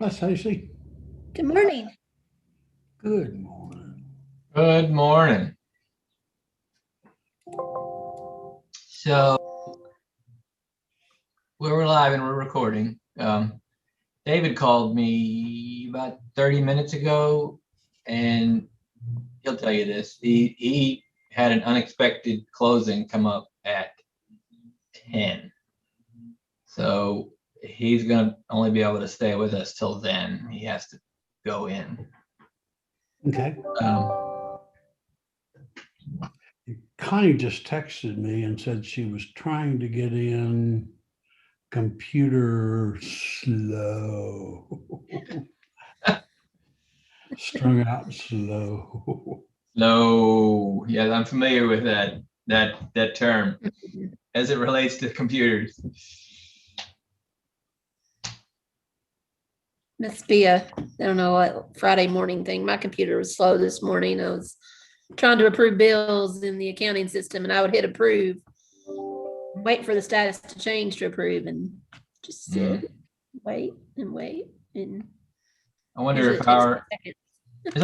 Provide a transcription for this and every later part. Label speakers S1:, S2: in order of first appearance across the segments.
S1: Hi, Stacy.
S2: Good morning.
S1: Good morning.
S3: Good morning. So we're live and we're recording. David called me about 30 minutes ago, and he'll tell you this. He had an unexpected closing come up at 10. So he's going to only be able to stay with us till then. He has to go in.
S1: Okay. Connie just texted me and said she was trying to get in computer slow. Strung out slow.
S3: No, yeah, I'm familiar with that term as it relates to computers.
S2: Must be I don't know what Friday morning thing. My computer was slow this morning. I was trying to approve bills in the accounting system and I would hit approve, wait for the status to change to approve and just sit, wait and wait. And
S3: I wonder
S2: usually
S3: if
S2: it takes a second.
S3: is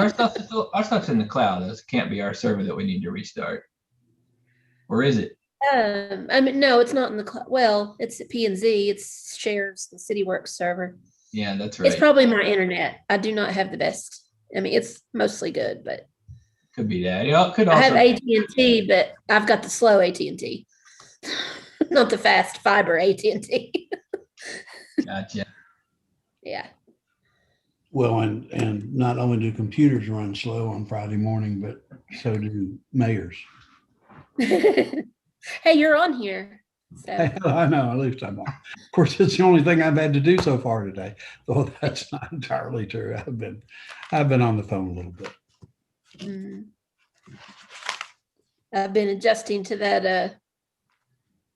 S3: our stuff's in the cloud. This can't be our server that we need to restart. Or is it?
S2: I mean, no, it's not in the cloud. Well, it's at P&Z. It shares the CityWorks server.
S3: Yeah, that's right.
S2: It's probably my internet. I do not have the best. I mean, it's mostly good, but
S3: Could be that. It could
S2: I
S3: also
S2: have AT&T, but I've got the slow AT&T, not the fast fiber AT&T.
S3: Gotcha.
S2: Yeah.
S1: Well, and not only do computers run slow on Friday morning, but so do mayors.
S2: Hey, you're on here. So
S1: I know, at least I'm on. Of course, it's the only thing I've had to do so far today. Though that's not entirely true. I've been on the phone a little bit.
S2: I've been adjusting to that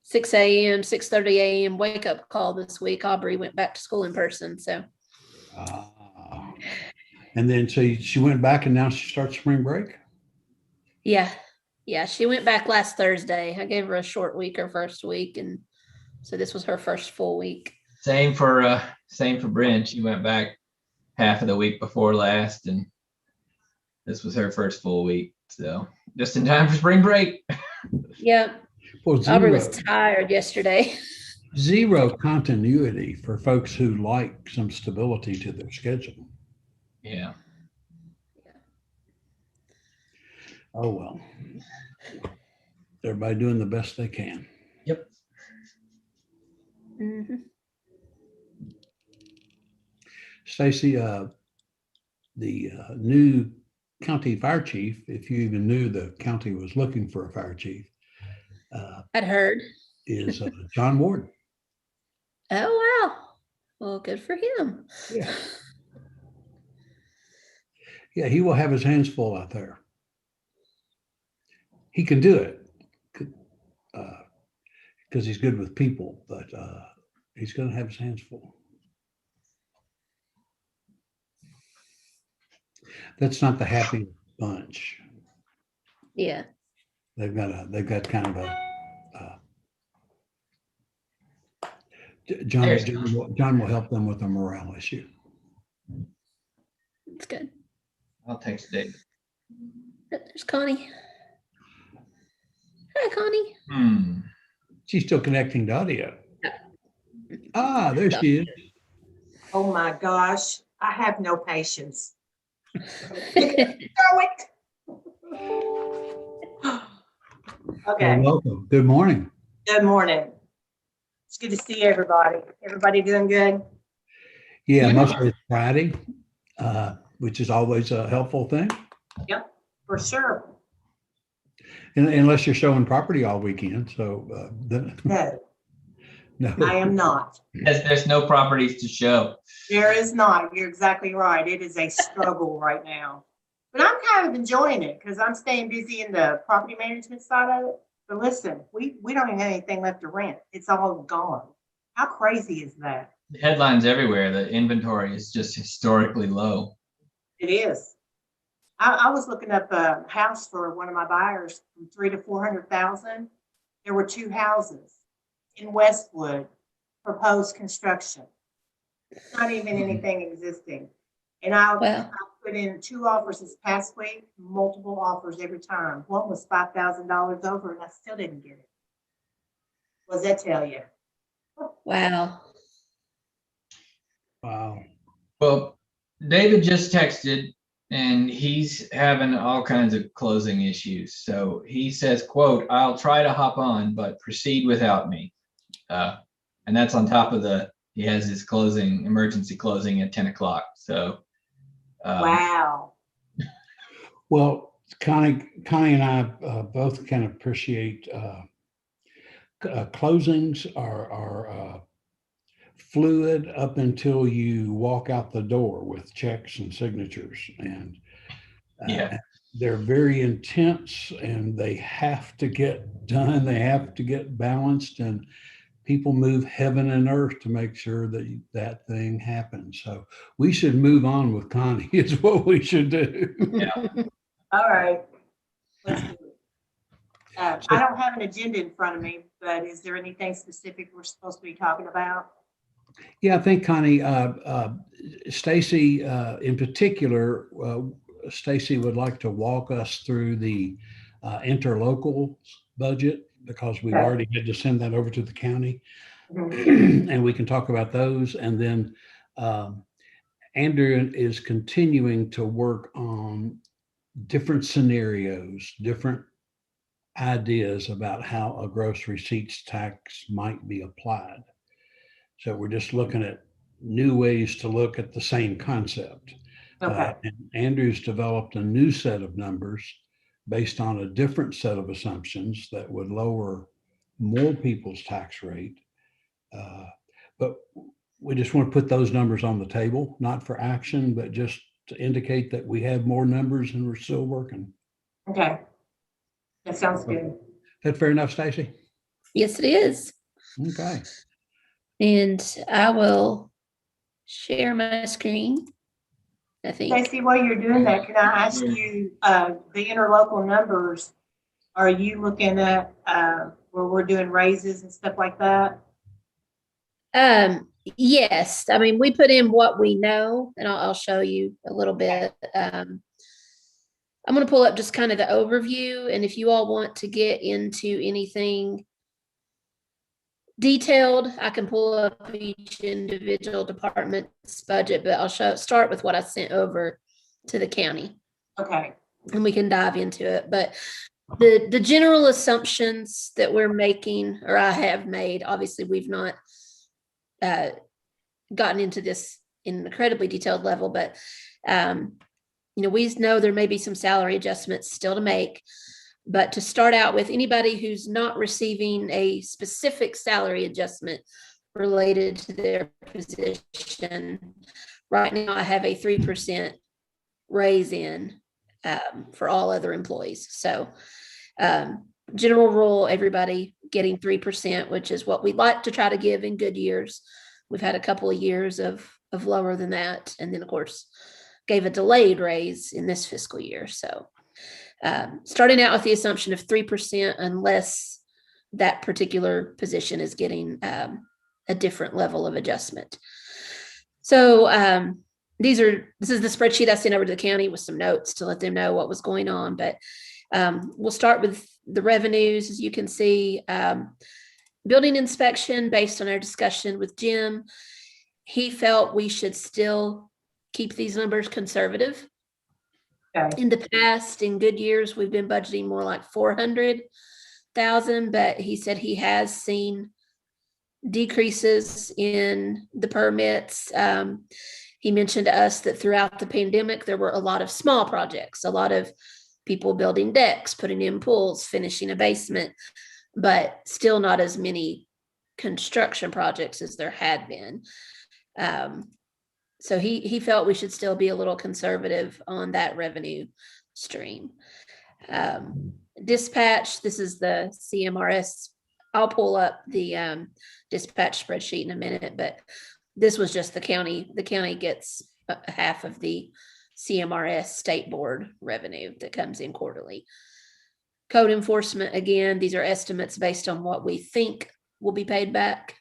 S2: 6 a.m., 6:30 a.m. wake up call this week. Aubrey went back to school in person. So
S1: and then so she went back and now she starts spring break.
S2: Yeah, she went back last Thursday. I gave her a short week her first week, and so this was her first full week.
S3: Same for Bryn. She went back half of the week before last, and this was her first full week. So just in time for spring break.
S2: Yeah. Well, Aubrey was tired yesterday.
S1: Zero continuity for folks who like some stability to their schedule.
S3: Yeah.
S1: Oh, well. Everybody doing the best they can.
S3: Yep.
S1: Stacy, the new county fire chief, if you even knew the county was looking for a fire chief,
S2: I'd heard,
S1: is John Ward.
S2: Oh, wow. Well, good for him.
S1: Yeah. Yeah, he will have his hands full out there. He can do it because he's good with people, but he's going to have his hands full. That's not the happy bunch.
S2: Yeah.
S1: They've got kind of a John will help them with a morale issue.
S2: That's good.
S3: I'll text David.
S2: There's Connie. Hi, Connie.
S1: She's still connecting to audio. There she is.
S4: Oh my gosh, I have no patience. Okay.
S1: Well, welcome. Good morning.
S4: Good morning. It's good to see everybody. Everybody doing good?
S1: Yeah, mostly it's Friday, which is always a helpful thing.
S4: Yep, for sure.
S1: Unless you're showing property all weekend. So
S4: No, I am not.
S3: There's no properties to show.
S4: There is not. You're exactly right. It is a struggle right now. But I'm kind of enjoying it because I'm staying busy in the property management side of it. But listen, we don't even have anything left to rent. It's all gone. How crazy is that?
S3: The headlines everywhere. The inventory is just historically low.
S4: It is. I was looking up a house for one of my buyers from 300,000 to 400,000. There were two houses in Westwood, proposed construction. Not even anything existing. And I
S2: Well,
S4: put in 2 offers this past week, multiple offers every time. One was $5,000 over and I still didn't get it. What does that tell you?
S2: wow.
S1: Wow.
S3: Well, David just texted and he's having all kinds of closing issues. So he says, quote, "I'll try to hop on, but proceed without me." And that's on top of he has his emergency closing at 10 o'clock. So,
S4: Wow.
S1: Well, Connie and I both can appreciate closings are fluid up until you walk out the door with checks and signatures, and
S3: yeah,
S1: they're very intense, and they have to get done. They have to get balanced, and people move heaven and earth to make sure that that thing happens. So we should move on with Connie. Is what we should do.
S4: All right. Let's do it. I don't have an agenda in front of me, but is there anything specific we're supposed to be talking about?
S1: Yeah, I think Connie, Stacy, in particular, Stacy would like to walk us through the interlocal budget because we've
S4: Okay.
S1: already had to send that over to the county,
S4: Mhm.
S1: and we can talk about those. And then Andrew is continuing to work on different scenarios, different ideas about how a gross receipts tax might be applied. So we're just looking at new ways to look at the same concept.
S4: Okay.
S1: And Andrew's developed a new set of numbers based on a different set of assumptions that would lower more people's tax rate. But we just want to put those numbers on the table, not for action, but just to indicate that we have more numbers and we're still working.
S4: Okay. That sounds good.
S1: Is that fair enough, Stacy?
S2: Yes, it is.
S1: Okay.
S2: And I will share my screen, I think.
S4: Stacy, while you're doing that, can I ask you, the interlocal numbers, are you looking at, where we're doing raises and stuff like that?
S2: Yes, I mean, we put in what we know, and I'll show you a little bit. I'm going to pull up just kind of the overview, and if you all want to get into anything detailed, I can pull up each individual department's budget, but I'll start with what I sent over to the county,
S4: Okay.
S2: and we can dive into it. But the general assumptions that we're making, or I have made, obviously we've not gotten into this in an incredibly detailed level, but we know there may be some salary adjustments still to make. But to start out with, anybody who's not receiving a specific salary adjustment related to their position, right now I have a 3% raise in for all other employees. So general rule, everybody getting 3%, which is what we like to try to give in good years. We've had a couple of years of lower than that. And then, of course, gave a delayed raise in this fiscal year. So starting out with the assumption of 3%, unless that particular position is getting a different level of adjustment. So this is the spreadsheet I sent over to the county with some notes to let them know what was going on. But we'll start with the revenues. As you can see, building inspection, based on our discussion with Jim, he felt we should still keep these numbers conservative.
S4: Okay.
S2: In the past, in good years, we've been budgeting more like 400,000, but he said he has seen decreases in the permits. He mentioned to us that throughout the pandemic, there were a lot of small projects, a lot of people building decks, putting in pools, finishing a basement, but still not as many construction projects as there had been. So he felt we should still be a little conservative on that revenue stream. Dispatch, this is the CMRS. I'll pull up the dispatch spreadsheet in a minute, but this was just the county. The county gets half of the CMRS state board revenue that comes in quarterly. Code enforcement, again, these are estimates based on what we think will be paid back,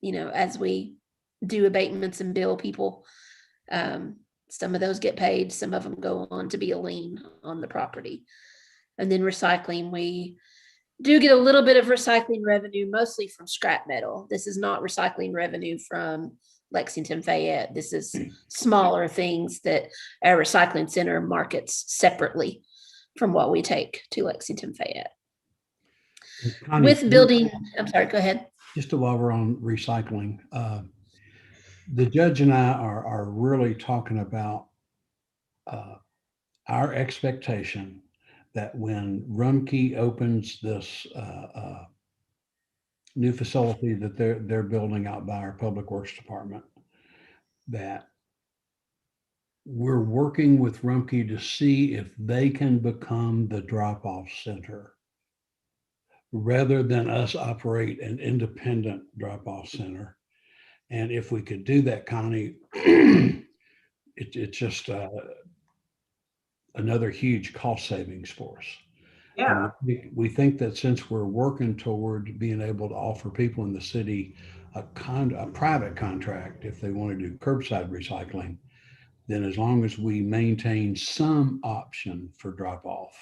S2: as we do abatements and bill people. Some of those get paid, some of them go on to be a lien on the property. And then recycling, we do get a little bit of recycling revenue, mostly from scrap metal. This is not recycling revenue from Lexington Fayette. This is smaller things that our recycling center markets separately from what we take to Lexington Fayette.
S1: Connie,
S2: With building, I'm sorry, go ahead.
S1: just while we're on recycling, the judge and I are really talking about our expectation that when Rumpke opens this new facility that they're building out by our Public Works Department, that we're working with Rumpke to see if they can become the drop-off center rather than us operate an independent drop-off center. And if we could do that, Connie, it's just another huge cost savings for us.
S4: Yeah,
S1: And we think that since we're working toward being able to offer people in the city a private contract, if they want to do curbside recycling, then as long as we maintain some option for drop off,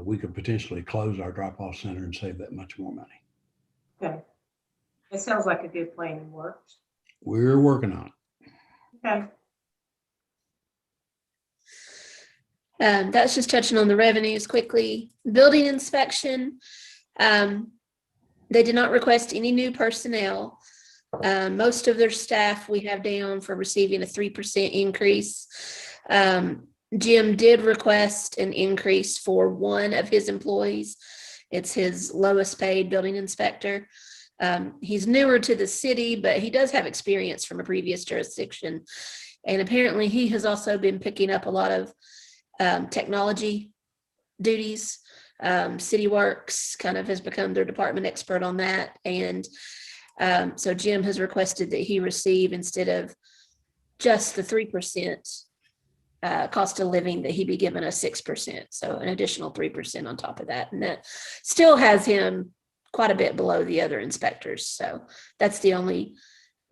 S1: we could potentially close our drop off center and save that much more money.
S4: okay. It sounds like a good plan and works.
S1: We're working on it.
S4: Okay.
S2: That's just touching on the revenues quickly. Building inspection, they did not request any new personnel. Most of their staff we have down for receiving a 3% increase. Jim did request an increase for one of his employees. It's his lowest paid building inspector. He's newer to the city, but he does have experience from a previous jurisdiction. And apparently he has also been picking up a lot of technology duties. City Works kind of has become their department expert on that. And so Jim has requested that he receive, instead of just the 3% cost of living, that he be given a 6%. So an additional 3% on top of that. And that still has him quite a bit below the other inspectors. So that's the only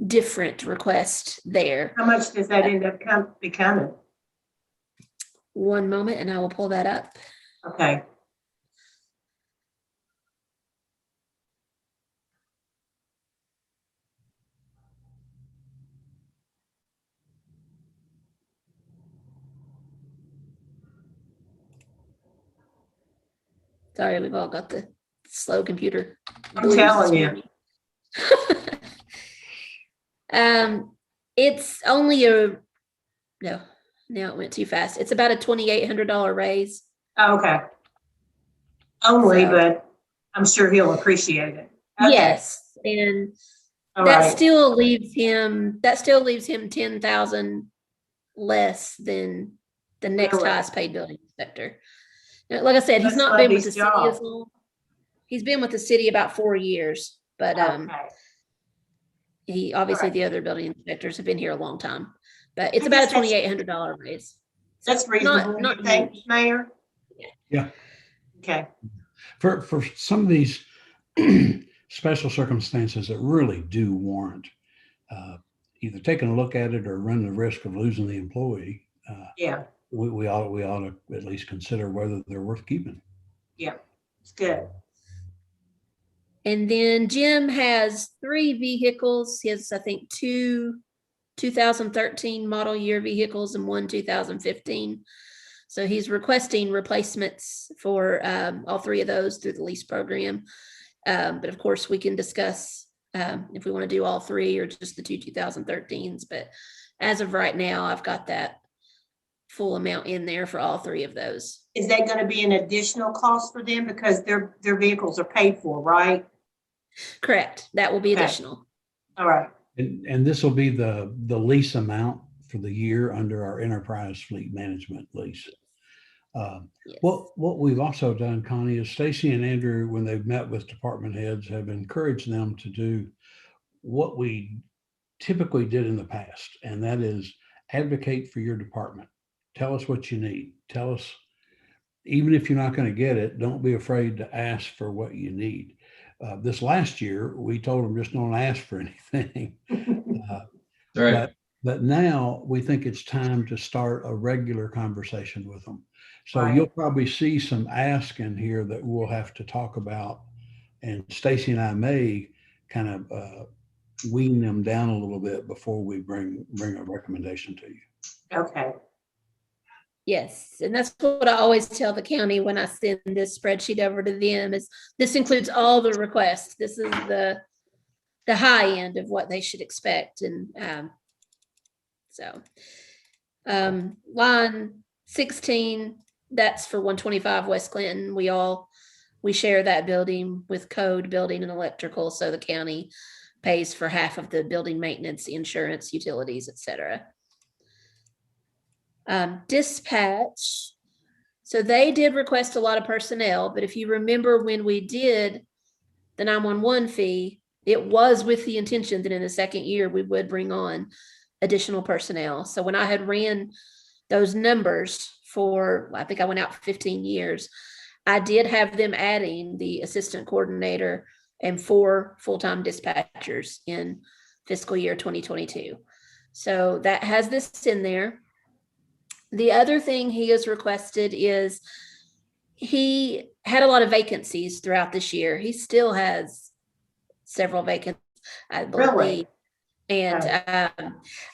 S2: different request there.
S4: How much does that end up becoming?
S2: One moment and I will pull that up.
S4: Okay.
S2: Sorry, we've all got the slow computer.
S4: I'm telling you.
S2: It's only no, now it went too fast. It's about a $2,800 raise.
S4: Oh, okay. Only,
S2: So-
S4: but I'm sure he'll appreciate it. Okay.
S2: Yes, and
S4: All
S2: that
S4: right.
S2: still leaves him 10,000 less than the next
S4: Really?
S2: highest paid building inspector. Now, like I said, he's
S4: Let's
S2: not
S4: love
S2: been with the
S4: these
S2: city as
S4: jobs.
S2: long. He's been with the city about 4 years, but
S4: Okay.
S2: he obviously
S4: Alright.
S2: the other building inspectors have been here a long time. But it's
S4: I
S2: about
S4: guess
S2: a $2,800 raise. So
S4: That's reasonable,
S2: not
S4: you think,
S2: huge.
S4: Mayor?
S1: Yeah.
S4: Okay.
S1: For some of these special circumstances that really do warrant either taking a look at it or running the risk of losing the employee,
S4: Yeah,
S1: we ought to at least consider whether they're worth keeping.
S4: it's good.
S2: And then Jim has 3 vehicles. He has, I think, 2 2013 model year vehicles and 1 2015. So he's requesting replacements for all 3 of those through the lease program. But of course, we can discuss if we want to do all 3 or just the 2 2013s. But as of right now, I've got that full amount in there for all 3 of those.
S4: Is that going to be an additional cost for them because their vehicles are paid for, right?
S2: Correct. That will be
S4: Okay.
S2: additional.
S4: All right.
S1: And this will be the lease amount for the year under our enterprise fleet management lease.
S2: Yes.
S1: What we've also done, Connie, is Stacy and Andrew, when they've met with department heads, have encouraged them to do what we typically did in the past, and that is advocate for your department. Tell us what you need. Tell us, even if you're not going to get it, don't be afraid to ask for what you need. This last year, we told them just don't ask for anything.
S3: Right.
S1: But now we think it's time to start a regular conversation with them. So
S4: Right.
S1: you'll probably see some ask in here that we'll have to talk about. And Stacy and I may kind of wean them down a little bit before we bring a recommendation to you.
S4: Okay.
S2: Yes, and that's what I always tell the county when I send this spreadsheet over to them is this includes all the requests. This is the high end of what they should expect. And line 16, that's for 125 West Clinton. We share that building with code, building, and electrical. So the county pays for half of the building maintenance, insurance, utilities, etc. Dispatch. So they did request a lot of personnel, but if you remember when we did the 911 fee, it was with the intention that in the second year we would bring on additional personnel. So when I had ran those numbers for, I think I went out for 15 years, I did have them adding the assistant coordinator and 4 full-time dispatchers in fiscal year 2022. So that has this in there. The other thing he has requested is he had a lot of vacancies throughout this year. He still has several vacancies, I believe.
S4: Really?
S2: And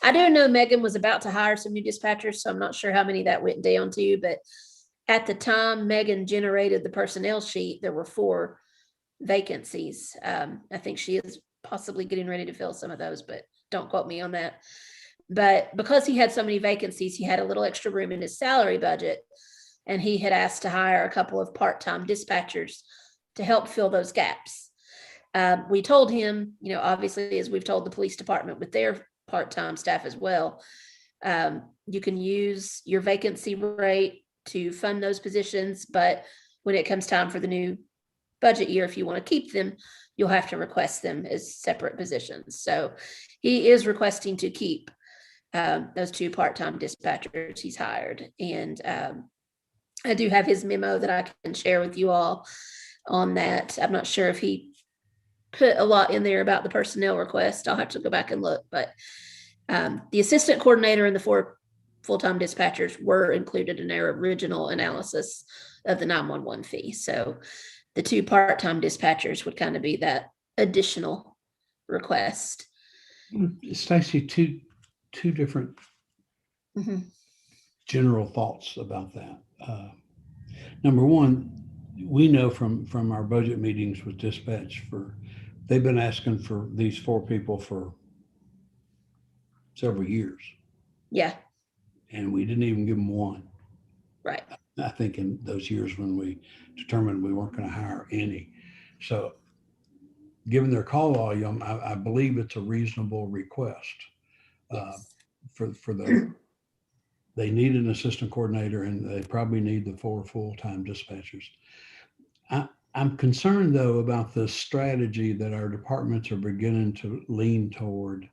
S2: I do know Megan was about to hire some new dispatchers, so I'm not sure how many that went down to, but at the time Megan generated the personnel sheet, there were 4 vacancies. I think she is possibly getting ready to fill some of those, but don't quote me on that. But because he had so many vacancies, he had a little extra room in his salary budget, and he had asked to hire a couple of part-time dispatchers to help fill those gaps. We told him, obviously, as we've told the police department with their part-time staff as well, you can use your vacancy rate to fund those positions, but when it comes time for the new budget year, if you want to keep them, you'll have to request them as separate positions. So he is requesting to keep those 2 part-time dispatchers he's hired. And I do have his memo that I can share with you all on that. I'm not sure if he put a lot in there about the personnel request. I'll have to go back and look, but the assistant coordinator and the 4 full-time dispatchers were included in our original analysis of the 911 fee. So the 2 part-time dispatchers would kind of be that additional request.
S1: Stacy, two different general thoughts about that. Number one, we know from our budget meetings with dispatch they've been asking for these 4 people for several years.
S2: Yeah.
S1: And we didn't even give them 1.
S2: Right.
S1: I think in those years when we determined we weren't going to hire any. So given their call volume, I believe it's a reasonable request.
S2: Yes.
S1: They need an assistant coordinator, and they probably need the 4 full-time dispatchers. I'm concerned though about the strategy that our departments are beginning to lean toward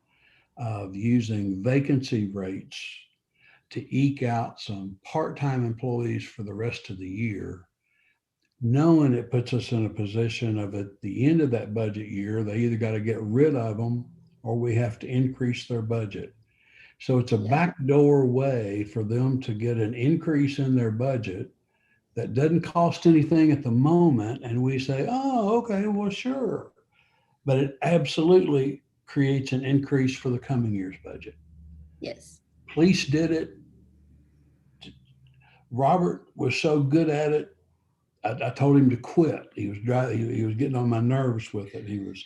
S1: of using vacancy rates to eke out some part-time employees for the rest of the year, knowing it puts us in a position of at the end of that budget year, they either got to get rid of them or we have to increase their budget. So it's a backdoor way for them to get an increase in their budget that doesn't cost anything at the moment. And we say, oh, okay, well, sure. But it absolutely creates an increase for the coming year's budget.
S2: Yes.
S1: Police did it. Robert was so good at it. I told him to quit. He was getting on my nerves with it. He was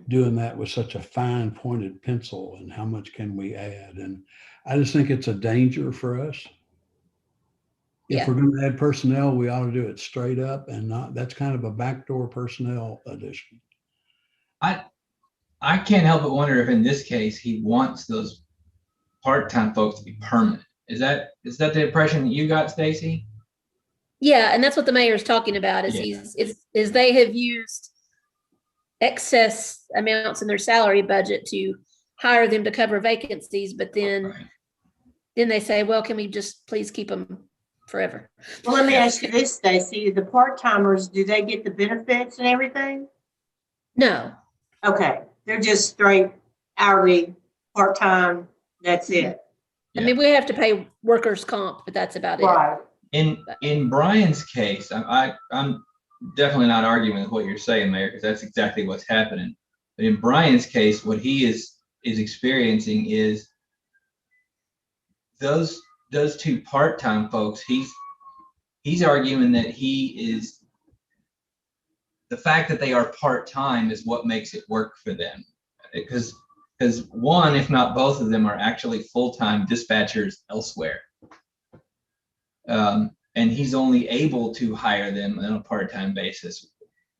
S1: doing that with such a fine pointed pencil, and how much can we add? And I just think it's a danger for us. If we're going to add personnel, we ought to do it straight up and not, that's kind of a backdoor personnel addition.
S3: I can't help but wonder if in this case, he wants those part-time folks to be permanent. Is that the impression that you got, Stacy?
S2: Yeah, and that's what the mayor is talking about is they have used excess amounts in their salary budget to hire them to cover vacancies, but then they say, well, can we just please keep them forever?
S4: Well, let me ask you this, Stacy. The part-timers, do they get the benefits and everything?
S2: No.
S4: Okay, they're just straight hourly part-time, that's it.
S2: I mean, we have to pay workers' comp, but that's about it.
S4: Right.
S3: In Brian's case, I'm definitely not arguing with what you're saying, Mayor, because that's exactly what's happening. But in Brian's case, what he is experiencing is those two part-time folks. He's arguing that the fact that they are part-time is what makes it work for them, because one, if not both of them, are actually full-time dispatchers elsewhere. And he's only able to hire them on a part-time basis.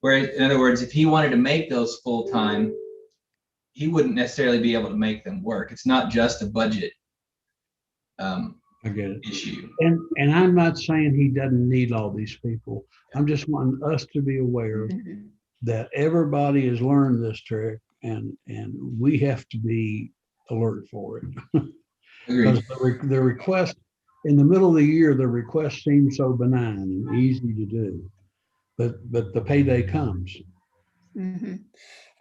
S3: Where, in other words, if he wanted to make those full-time, he wouldn't necessarily be able to make them work. It's not just a budget
S1: I get it.
S3: issue.
S1: And I'm not saying he doesn't need all these people. I'm just wanting us to be aware
S2: Mhm.
S1: that everybody has learned this trick, and we have to be alert for it. Because
S3: Agreed.
S1: the request in the middle of the year, the request seems so benign and easy to do, but the payday comes.
S2: Mhm.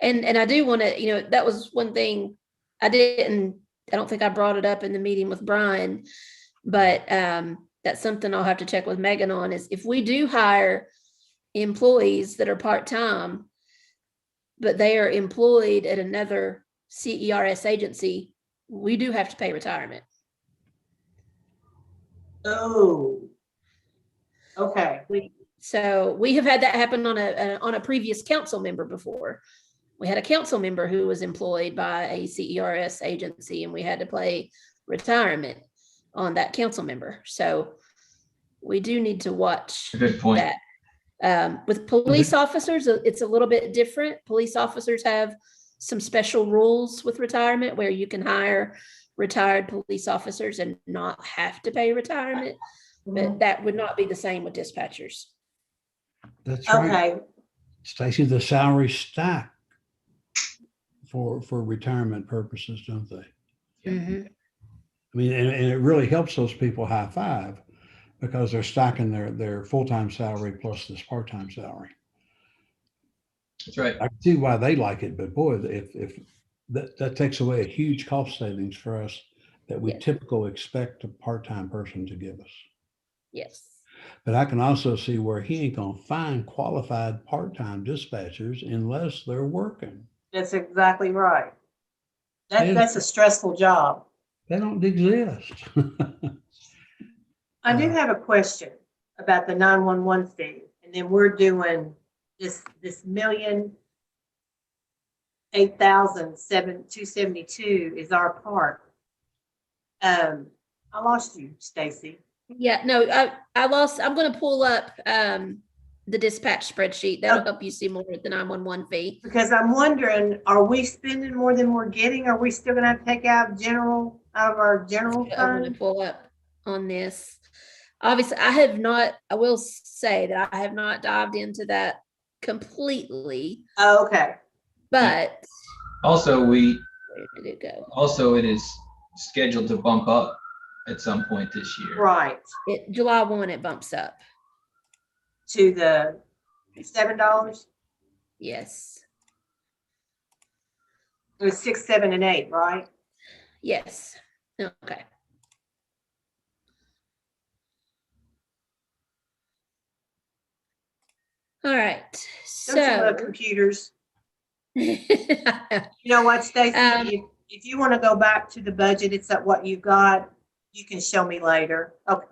S2: And I do want to, that was one thing I don't think I brought it up in the meeting with Brian, but that's something I'll have to check with Megan on, is if we do hire employees that are part-time, but they are employed at another CERS agency, we do have to pay retirement.
S4: Oh. Okay.
S2: So we have had that happen on a previous council member before. We had a council member who was employed by a CERS agency, and we had to pay retirement on that council member. So we do need to watch
S3: Good point.
S2: that. With police officers, it's a little bit different. Police officers have some special rules with retirement where you can hire retired police officers and not have to pay retirement, but that would not be the same with dispatchers.
S1: That's right.
S4: Okay.
S1: Stacy, the salaries stack for retirement purposes, don't they?
S2: Mhm.
S1: I mean, and it really helps those people high five, because they're stacking their full-time salary plus this part-time salary.
S3: That's right.
S1: I can see why they like it, but boy, if that takes away a huge cost savings for us that we
S2: Yes.
S1: typically expect a part-time person to give us.
S2: Yes.
S1: But I can also see where he ain't gonna find qualified part-time dispatchers unless they're working.
S4: That's exactly right.
S1: Yeah.
S4: That's a stressful job.
S1: They don't exist.
S4: I do have a question about the 911 fee, and then we're doing this $1,008,272 is our part. I lost you, Stacy.
S2: Yeah, no, I'm going to pull up the dispatch spreadsheet. That'll help you see more with the 911 fee.
S4: Because I'm wondering, are we spending more than we're getting? Are we still gonna have to take out of our general
S2: I'm going to
S4: fund?
S2: pull up on this. Obviously, I will say that I have not dived into that completely,
S4: Oh, okay.
S2: but
S3: Also,
S2: where did it go?
S3: it is scheduled to bump up at some point this year.
S4: Right.
S2: July 1, it bumps up.
S4: To the $7?
S2: Yes.
S4: It was 6, 7, and 8, right?
S2: Yes. Okay. All right.
S4: Don't you love
S2: So
S4: computers? You know what, Stacy? If you want to go back to the budget, it's at what you got. You can show me later. Okay.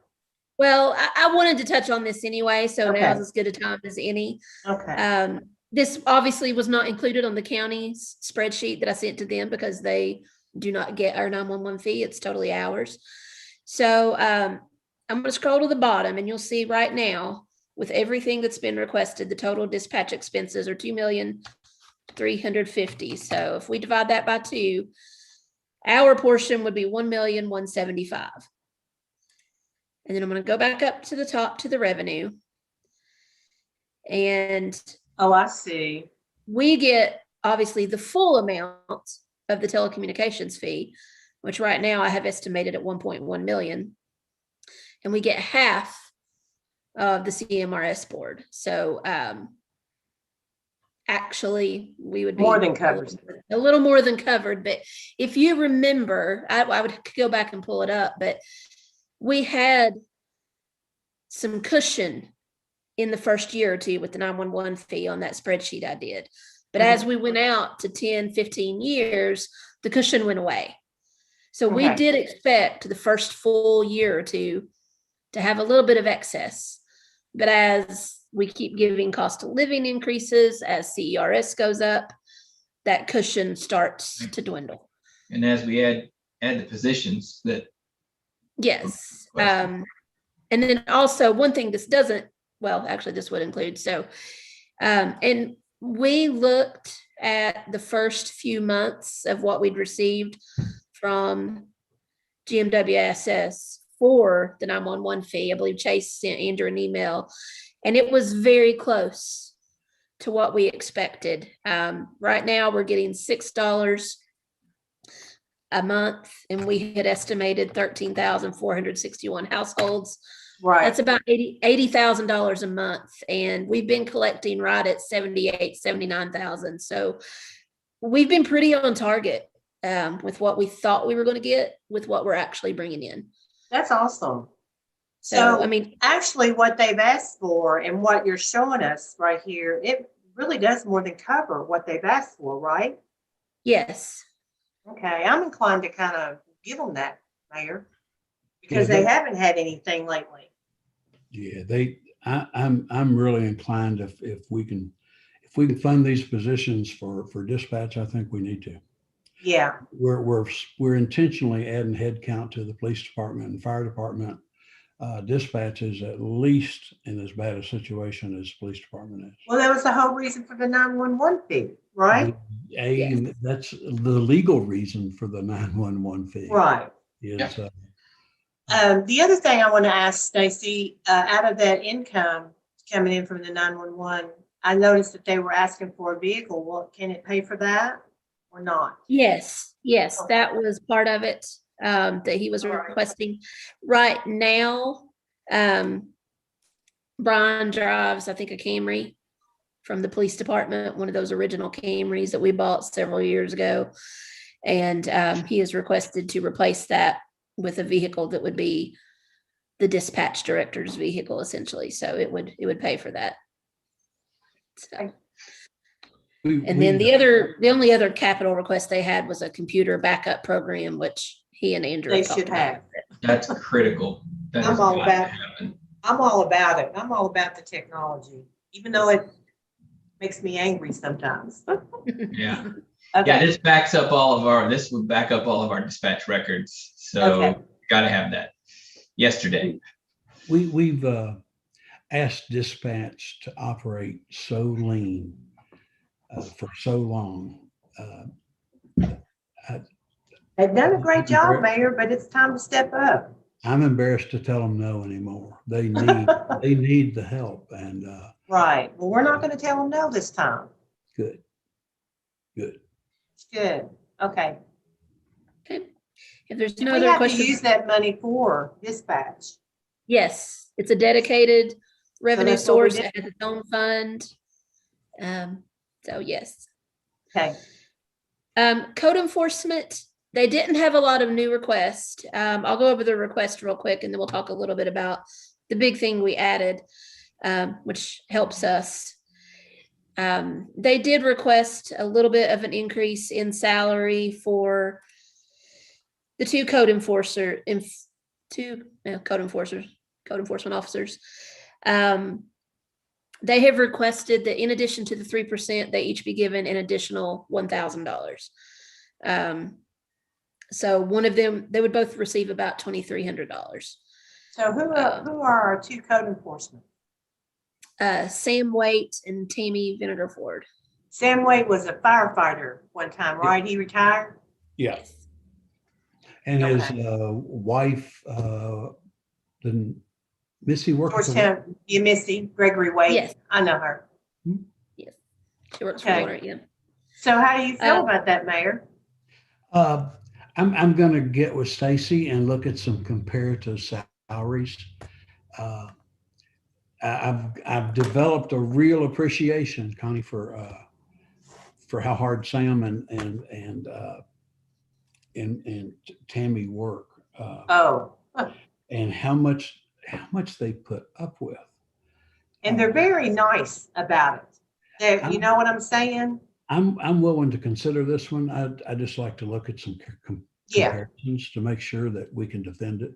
S2: well, I wanted to touch on this anyway, so
S4: Okay.
S2: now's as good a time as any.
S4: Okay.
S2: This obviously was not included on the county's spreadsheet that I sent to them because they do not get our 911 fee. It's totally ours. So I'm going to scroll to the bottom, and you'll see right now, with everything that's been requested, the total dispatch expenses are $2,350,000. So if we divide that by 2, our portion would be $1,175,000. And then I'm going to go back up to the top to the revenue. And
S4: Oh, I see.
S2: we get obviously the full amount of the telecommunications fee, which right now I have estimated at 1.1 million. And we get half of the CMRS board. So actually, we would be
S4: More than covers.
S2: a little more than covered. But if you remember, I would go back and pull it up, but we had some cushion in the first year or two with the 911 fee on that spreadsheet I did. But as we went out to 10, 15 years, the cushion went away. So we
S4: Okay.
S2: did expect the first full year or two to have a little bit of excess. But as we keep giving cost of living increases, as CERS goes up, that cushion starts to dwindle.
S3: And as we add the positions that,
S2: Yes.
S3: Question.
S2: And then also one thing this doesn't, well, actually this would include, so, and we looked at the first few months of what we'd received from GMWSS for the 911 fee. I believe Chase sent Andrew an email, and it was very close to what we expected. Right now we're getting $6 a month, and we had estimated 13,461 households.
S4: Right.
S2: That's about $80,000 a month. And we've been collecting right at 79,000. So we've been pretty on target with what we thought we were going to get with what we're actually bringing in.
S4: That's awesome.
S2: So, I mean,
S4: Actually what they've asked for and what you're showing us right here, it really does more than cover what they've asked for, right?
S2: yes.
S4: Okay, I'm inclined to kind of give them that, Mayor, because they haven't had anything lately.
S1: Yeah, I'm really inclined if we can fund these positions for dispatch, I think we need to.
S4: Yeah,
S1: We're intentionally adding headcount to the police department and fire department. Dispatch is at least in as bad a situation as the police department is.
S4: well, that was the whole reason for the 911 fee, right?
S2: Yes.
S1: That's the legal reason for the 911 fee.
S4: Right.
S1: Is,
S4: The other thing I want to ask Stacy, out of that income coming in from the 911, I noticed that they were asking for a vehicle. Well, can it pay for that or not?
S2: Yes. That was part of it that he was
S4: All right.
S2: requesting. Right now, Brian drives, I think, a Camry from the police department, one of those original Camrys that we bought several years ago. And he has requested to replace that with a vehicle that would be the dispatch director's vehicle, essentially. So it would pay for that. So. And then the only other capital request they had was a computer backup program, which he and Andrew
S4: They
S2: talked
S4: should
S2: about.
S4: have.
S3: that's critical. That
S4: I'm
S3: has
S4: all
S3: got to
S4: about-
S3: happen.
S4: I'm all about it. I'm all about the technology, even though it makes me angry sometimes.
S3: Yeah.
S4: Okay.
S3: Yeah, this would back up all of our dispatch records. So
S4: Okay.
S3: got to have that yesterday.
S1: we've asked dispatch to operate so lean for so long.
S4: They've done a great job, Mayor, but it's time to step up.
S1: I'm embarrassed to tell them no anymore. They need the help, and
S4: Right. Well, we're not going to tell them no this time.
S1: good.
S4: It's good. Okay.
S2: Okay. If there's
S4: Do
S2: no
S4: we
S2: other
S4: have to
S2: questions,
S4: use that money for dispatch?
S2: yes, it's a dedicated revenue
S4: that's what we
S2: source.
S4: did.
S2: It has its own fund. So yes.
S4: Okay.
S2: Code enforcement, they didn't have a lot of new requests. I'll go over the request real quick and then we'll talk a little bit about the big thing we added, which helps us. They did request a little bit of an increase in salary for the two code enforcement officers. They have requested that in addition to the 3%, they each be given an additional $1,000. So one of them, they would both receive about $2,300.
S4: So who are our two code enforcement?
S2: Sam Waite and Tammy Vinegar Ford.
S4: Sam Wade was a firefighter one time, right? He retired?
S1: Yeah. And his
S4: Okay.
S1: wife, didn't Missy work? at the-
S4: Georgetown, you Missy, Gregory Wade.
S2: Yes.
S4: I know her.
S2: She works
S4: Okay.
S2: for Warner, yeah.
S4: So how do you feel about that, Mayor?
S1: I'm going to get with Stacy and look at some comparative salaries. I've developed a real appreciation, Connie, for for how hard Sam and Tammy work,
S4: Oh,
S1: and how much they put up with.
S4: and they're very nice about it. You know what I'm saying?
S1: I'm willing to consider this one. I just like to look at some
S4: Yeah.
S1: comparisons to make sure that we can defend it.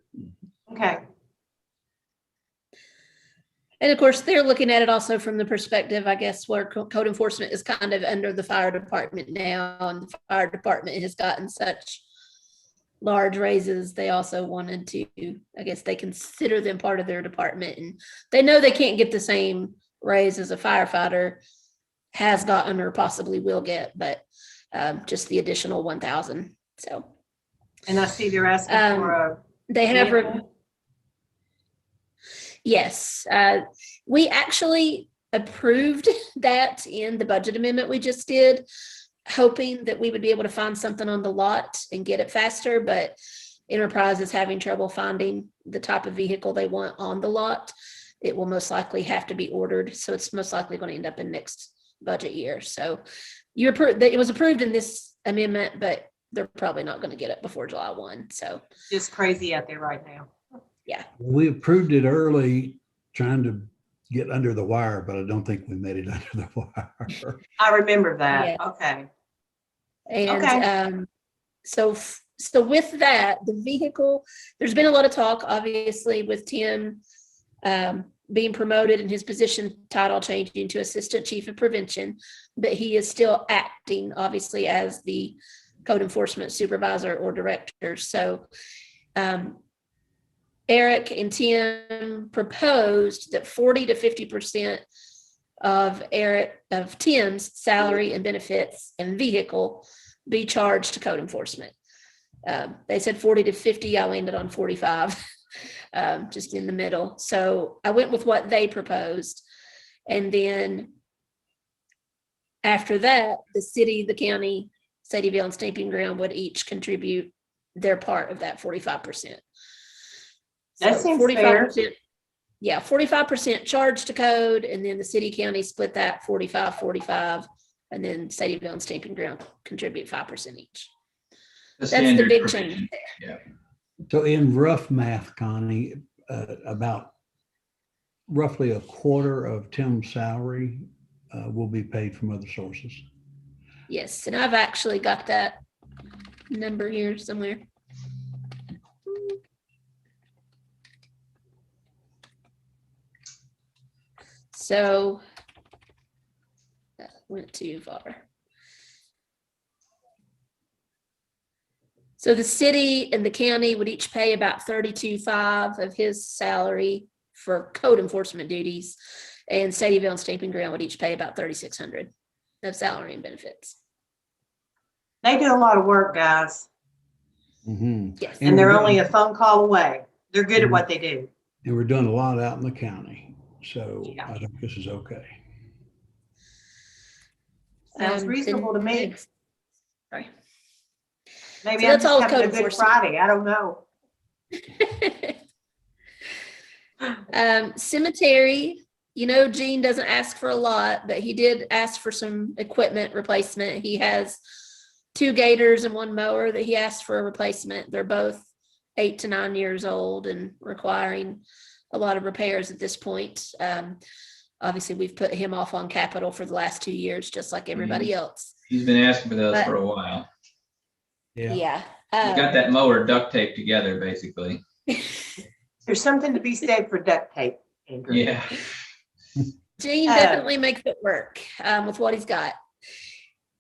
S4: Okay.
S2: And of course, they're looking at it also from the perspective, I guess, where code enforcement is kind of under the fire department now, and the fire department has gotten such large raises. They also wanted to, I guess they consider them part of their department, and they know they can't get the same raise as a firefighter has gotten or possibly will get, but just the additional 1,000. So.
S4: And I see they're asking for a.
S2: They have. Yes, we actually approved that in the budget amendment we just did, hoping that we would be able to find something on the lot and get it faster, but Enterprise is having trouble finding the type of vehicle they want on the lot. It will most likely have to be ordered, so it's most likely going to end up in next budget year. So it was approved in this amendment, but they're probably not going to get it before July 1. So
S4: Just crazy out there right now.
S2: Yeah.
S1: We approved it early, trying to get under the wire, but I don't think we made it under the wire.
S4: I remember that.
S2: Yeah.
S4: Okay.
S2: And
S4: Okay.
S2: so with that, the vehicle, there's been a lot of talk, obviously, with Tim being promoted and his position title changing to Assistant Chief of Prevention, but he is still acting, obviously, as the Code Enforcement Supervisor or Director. So Eric and Tim proposed that 40 to 50% of Tim's salary and benefits and vehicle be charged to code enforcement. They said 40 to 50. I landed on 45, just in the middle. So I went with what they proposed. And then after that, the city, the county, Sadieville, and Stamping Ground would each contribute their part of that 45%.
S4: That seems fair.
S2: Yeah, 45% charge to code, and then the city county split that 45, and then Sadieville and Stamping Ground contribute 5% each. That's the big change there.
S3: Yeah.
S1: So in rough math, Connie, about roughly a quarter of Tim's salary will be paid from other sources.
S2: Yes, and I've actually got that number here somewhere. So that went too far. So the city and the county would each pay about $32,500 of his salary for code enforcement duties, and Sadieville and Stamping Ground would each pay about $3,600 of salary and benefits.
S4: They do a lot of work, guys,
S1: Mm-hmm.
S2: Yes.
S4: and they're only a phone call away. They're good at what they do.
S1: And we're doing a lot out in the county. So
S4: Yeah.
S1: I think this is okay.
S4: Sounds reasonable to me.
S2: Sorry.
S4: Maybe
S2: So
S4: I'm
S2: that's all
S4: just having a
S2: code
S4: good
S2: enforcement.
S4: Friday. I don't know.
S2: Cemetery, Gene doesn't ask for a lot, but he did ask for some equipment replacement. He has 2 gators and 1 mower that he asked for a replacement. They're both 8 to 9 years old and requiring a lot of repairs at this point. Obviously, we've put him off on capital for the last 2 years, just like everybody else.
S3: He's been asking for those for a while.
S2: Yeah.
S3: He got that mower duct taped together, basically.
S4: There's something to be said for duct tape, Andrew.
S3: Yeah.
S2: Gene definitely makes it work with what he's got.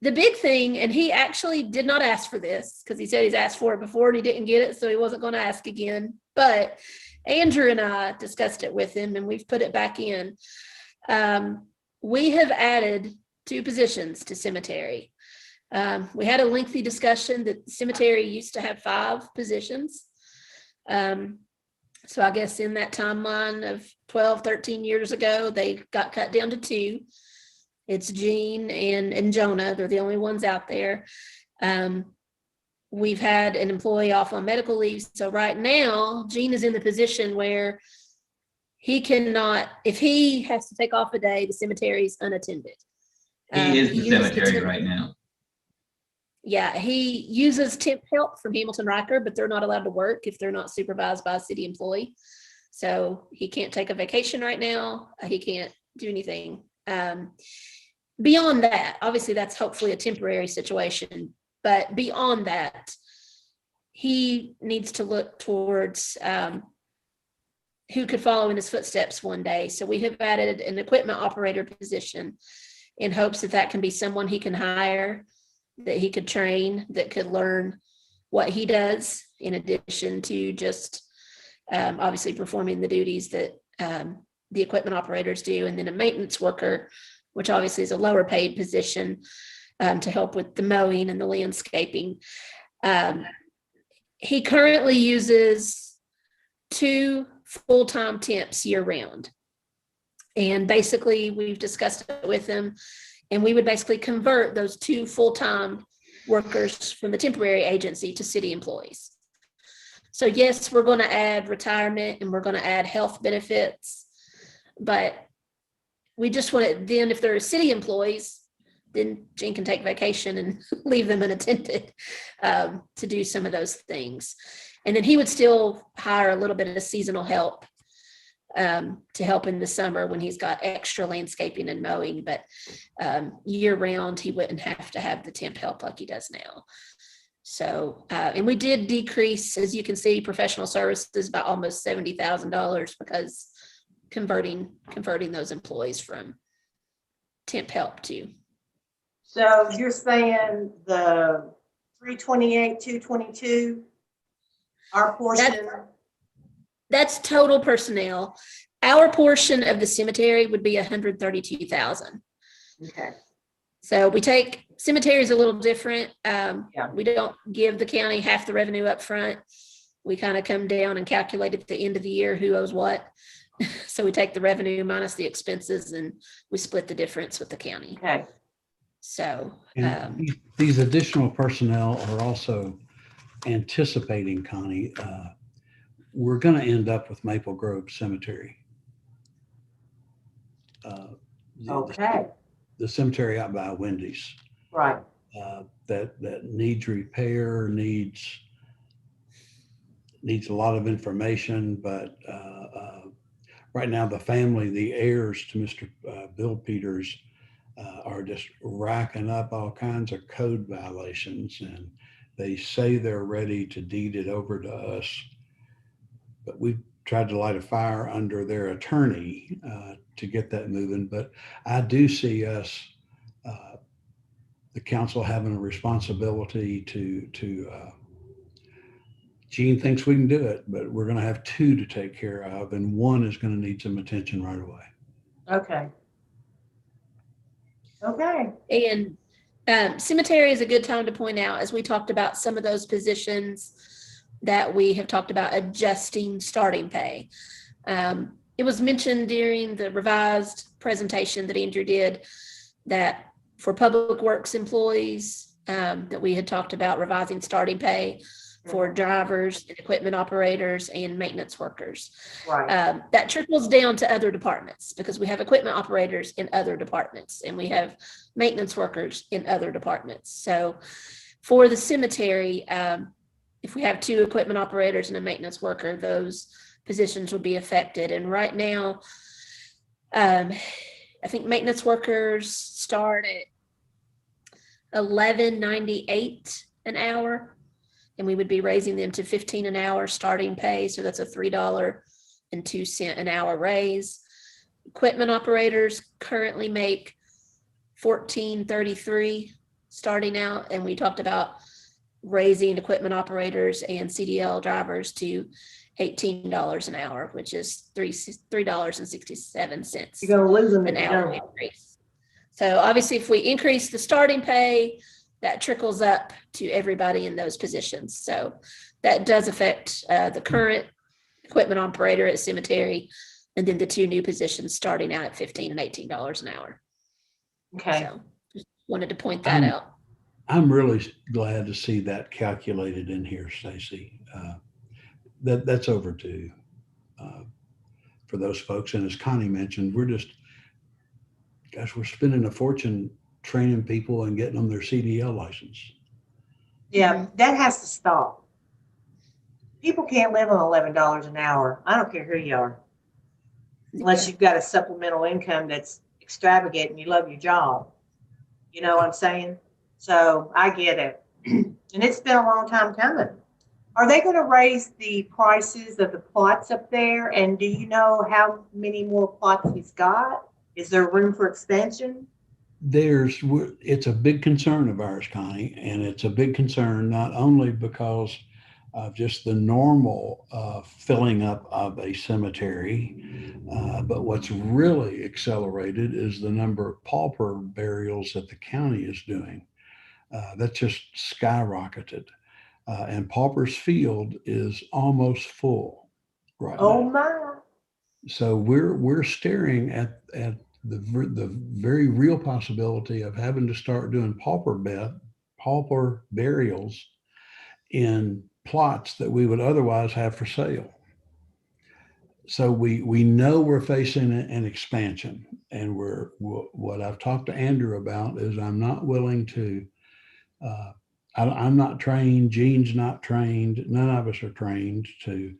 S2: The big thing, and he actually did not ask for this because he said he's asked for it before and he didn't get it, so he wasn't going to ask again. But Andrew and I discussed it with him and we've put it back in. We have added 2 positions to cemetery. We had a lengthy discussion that cemetery used to have 5 positions. So I guess in that timeline of 12, 13 years ago, they got cut down to 2. It's Gene and Jonah. They're the only ones out there. We've had an employee off on medical leave. So right now, Gene is in the position where he cannot, if he has to take off a day, the cemetery is unattended.
S3: He is the
S2: uses
S3: cemetery
S2: temp-
S3: right now.
S2: Yeah, he uses temp help from Hamilton Riker, but they're not allowed to work if they're not supervised by a city employee. So he can't take a vacation right now. He can't do anything. Beyond that, obviously that's hopefully a temporary situation, but beyond that, he needs to look towards who could follow in his footsteps one day. So we have added an equipment operator position in hopes that that can be someone he can hire, that he could train, that could learn what he does in addition to just obviously performing the duties that the equipment operators do. And then a maintenance worker, which obviously is a lower paid position to help with the mowing and the landscaping. He currently uses 2 full-time temps year round. And basically we've discussed it with him, and we would basically convert those 2 full-time workers from the temporary agency to city employees. So yes, we're going to add retirement and we're going to add health benefits, but we just want it, then if they're city employees, then Gene can take vacation and leave them unattended to do some of those things. And then he would still hire a little bit of seasonal help to help in the summer when he's got extra landscaping and mowing, but year round, he wouldn't have to have the temp help like he does now. So, and we did decrease, as you can see, professional services by almost $70,000 because converting those employees from temp help to.
S4: So you're saying the 328, 222, our portion?
S2: That's total personnel. Our portion of the cemetery would be 132,000.
S4: Okay.
S2: So we take, cemetery is a little different.
S4: Yeah.
S2: We don't give the county half the revenue up front. We kind of come down and calculate at the end of the year who owes what. So we take the revenue minus the expenses and we split the difference with the county.
S4: Okay.
S2: So
S1: And these additional personnel are also anticipating, Connie, we're going to end up with Maple Grove Cemetery.
S4: Okay.
S1: The cemetery out by Wendy's.
S4: Right.
S1: That needs repair, needs a lot of information, but right now the family, the heirs to Mr. Bill Peters, are just racking up all kinds of code violations, and they say they're ready to deed it over to us, but we've tried to light a fire under their attorney to get that moving. But I do see us, the council, having a responsibility to Gene thinks we can do it, but we're going to have 2 to take care of, and 1 is going to need some attention right away.
S4: Okay. Okay.
S2: And cemetery is a good time to point out, as we talked about some of those positions that we have talked about adjusting starting pay. It was mentioned during the revised presentation that Andrew did that for public works employees, that we had talked about revising starting pay for drivers and equipment operators and maintenance workers.
S4: Right.
S2: That trickles down to other departments because we have equipment operators in other departments and we have maintenance workers in other departments. So for the cemetery, if we have 2 equipment operators and a maintenance worker, those positions would be affected. And right now, I think maintenance workers start at $11.98 an hour. And we would be raising them to $15 an hour starting pay. So that's a $3.02 an hour raise. Equipment operators currently make $14.33 starting out. And we talked about raising equipment operators and CDL drivers to $18 an hour, which is $3.67
S4: You're going to lose them.
S2: an hour increase. So obviously if we increase the starting pay, that trickles up to everybody in those positions. So that does affect the current equipment operator at cemetery, and then the 2 new positions starting out at $15 and $18 an hour.
S4: Okay.
S2: So just wanted to point that out.
S1: I'm really glad to see that calculated in here, Stacy. That's overdue for those folks. And as Connie mentioned, we're spending a fortune training people and getting them their CDL license.
S4: Yeah, that has to stop. People can't live on $11 an hour. I don't care who you are. Unless you've got a supplemental income that's extravagant and you love your job. You know what I'm saying? So I get it. And it's been a long time coming. Are they going to raise the prices of the plots up there? And do you know how many more plots he's got? Is there room for expansion?
S1: It's a big concern of ours, Connie, and it's a big concern not only because of just the normal filling up of a cemetery, but what's really accelerated is the number of pauper burials that the county is doing. That's just skyrocketed. And Pauper's Field is almost full right
S4: Oh
S1: now.
S4: my.
S1: So we're staring at the very real possibility of having to start doing pauper burials in plots that we would otherwise have for sale. So we know we're facing an expansion, and what I've talked to Andrew about is I'm not willing to. I'm not trained. Gene's not trained. None of us are trained to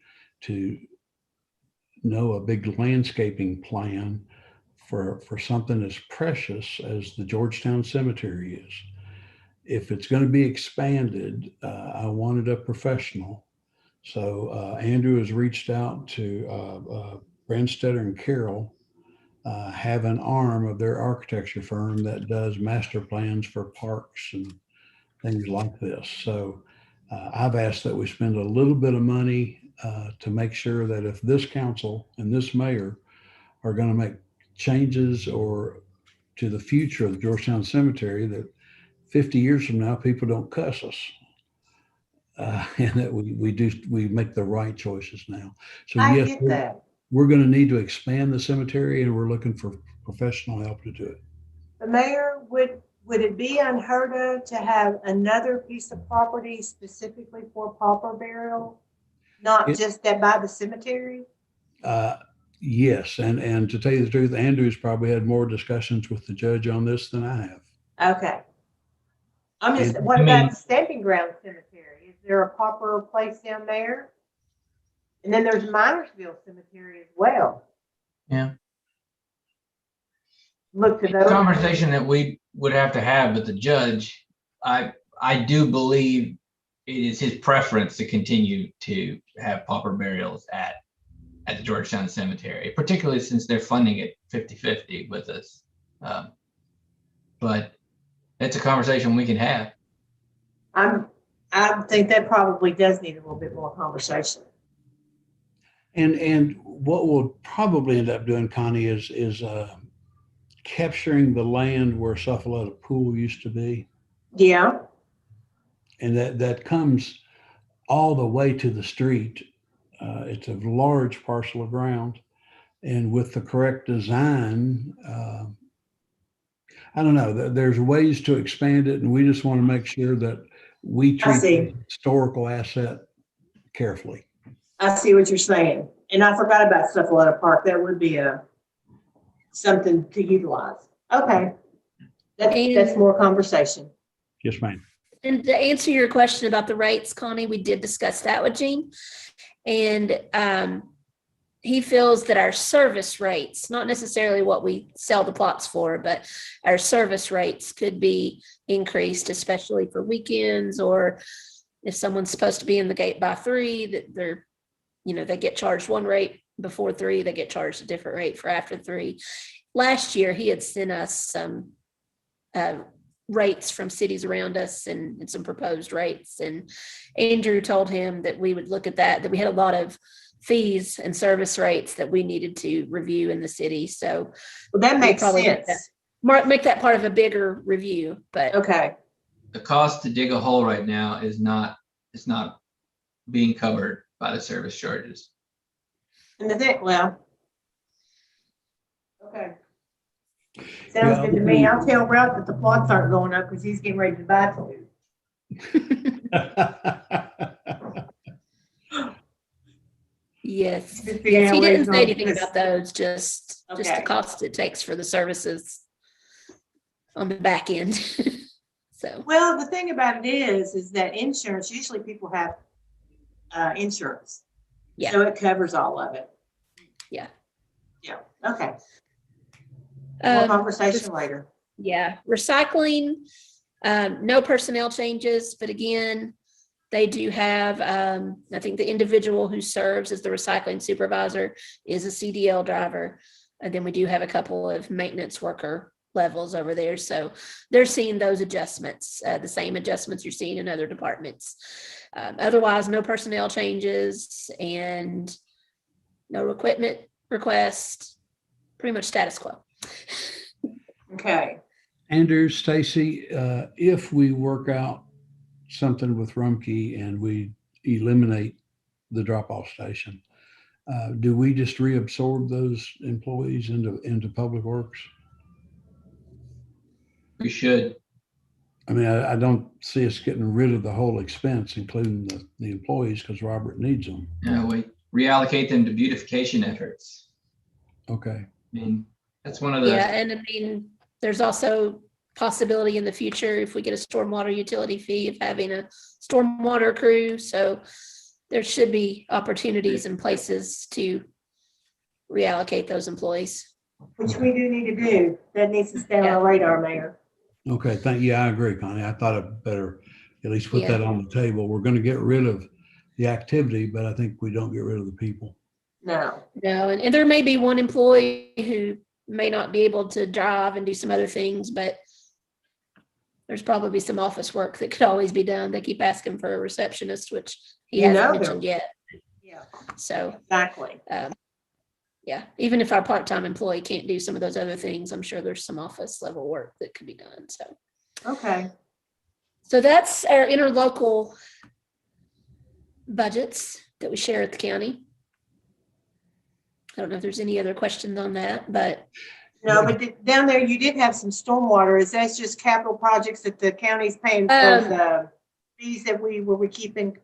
S1: know a big landscaping plan for something as precious as the Georgetown Cemetery is. If it's going to be expanded, I wanted a professional. So Andrew has reached out to Brandstetter and Carroll, have an arm of their architecture firm that does master plans for parks and things like this. So I've asked that we spend a little bit of money to make sure that if this council and this mayor are going to make changes or to the future of the Georgetown Cemetery, that 50 years from now, people don't cuss us. And that we make the right choices now. So
S4: I
S1: yes,
S4: get that.
S1: we're going to need to expand the cemetery, and we're looking for professional help to do it.
S4: The mayor, would it be unheard of to have another piece of property specifically for pauper burial? Not just that by the cemetery?
S1: Yes, and to tell you the truth, Andrew's probably had more discussions with the judge on this than I have.
S4: Okay. I'm just,
S1: And-
S4: what
S3: I
S4: about
S3: mean-
S4: the Stamping Ground Cemetery? Is there a pauper place down there? And then there's Minersville Cemetery as well.
S3: Yeah.
S4: Look to
S3: It's a
S4: those.
S3: conversation that we would have to have with the judge. I do believe it is his preference to continue to have pauper burials at the Georgetown Cemetery, particularly since they're funding it 50-50 with us. But it's a conversation we can have.
S4: I think that probably does need a little bit more conversation.
S1: And what we'll probably end up doing, Connie, is capturing the land where Suffaletta Pool used to be.
S4: Yeah.
S1: And that comes all the way to the street. It's a large parcel of ground. And with the correct design, I don't know, there's ways to expand it, and we just want to make sure that we treat the historical asset carefully.
S4: I see what you're saying. And I forgot about Suffaletta Park. That would be something to utilize. Okay. That's more conversation.
S1: Yes, ma'am.
S2: And to answer your question about the rates, Connie, we did discuss that with Gene. And he feels that our service rates, not necessarily what we sell the plots for, but our service rates could be increased, especially for weekends, or if someone's supposed to be in the gate by 3, that they're, they get charged one rate before 3, they get charged a different rate for after 3. Last year, he had sent us some rates from cities around us and some proposed rates. And Andrew told him that we would look at that we had a lot of fees and service rates that we needed to review in the city. So
S4: that makes sense.
S2: Make that part of a bigger review, but
S4: okay.
S3: The cost to dig a hole right now is not being covered by the service charges.
S4: And okay. Sounds good to me. I'll tell Ralph that the plots aren't going up because he's getting ready to buy 2.
S2: yes,
S4: Just
S2: he
S4: figuring out where he's
S2: didn't say
S4: going
S2: anything
S4: with
S2: about those, just the
S4: Okay.
S2: cost it takes for the services. on the back end. So,
S4: Well, the thing about it is that insurance, usually people have insurance.
S2: Yeah.
S4: So it covers all of it.
S2: Yeah.
S4: Yeah, okay. More
S2: um,
S4: conversation later.
S2: yeah, recycling, no personnel changes, but again, they do have, I think the individual who serves as the recycling supervisor is a CDL driver. And then we do have a couple of maintenance worker levels over there. So they're seeing those adjustments, the same adjustments you're seeing in other departments. Otherwise, no personnel changes and no equipment request, pretty much status quo.
S4: Okay.
S1: Andrew, Stacy, if we work out something with Rumpke and we eliminate the drop-off station, do we just reabsorb those employees into Public Works?
S3: We should.
S1: I mean, I don't see us getting rid of the whole expense, including the employees, because Robert needs them.
S3: We reallocate them to beautification efforts.
S1: Okay.
S3: I mean, that's one of the.
S2: Yeah, and I mean, there's also possibility in the future if we get a stormwater utility fee of having a stormwater crew. So there should be opportunities and places to reallocate those employees.
S4: Which we do need to do. That needs to stay on our radar, Mayor.
S1: Okay. I agree, Connie. I thought I'd better at least put
S2: Yeah.
S1: that on the table. We're going to get rid of the activity, but I think we don't get rid of the people.
S4: No.
S2: No, and there may be one employee who may not be able to drive and do some other things, but there's probably some office work that could always be done. They keep asking for a receptionist, which he
S4: You
S2: hasn't
S4: know
S2: mentioned
S4: them.
S2: yet.
S4: Yeah,
S2: So,
S4: exactly.
S2: yeah, even if our part-time employee can't do some of those other things, I'm sure there's some office level work that could be done.
S4: Okay.
S2: So that's our interlocal budgets that we share at the county. I don't know if there's any other questions on that, but
S4: No, but down there, you did have some stormwater. Is that just capital projects that the county's paying for the fees that we were keeping?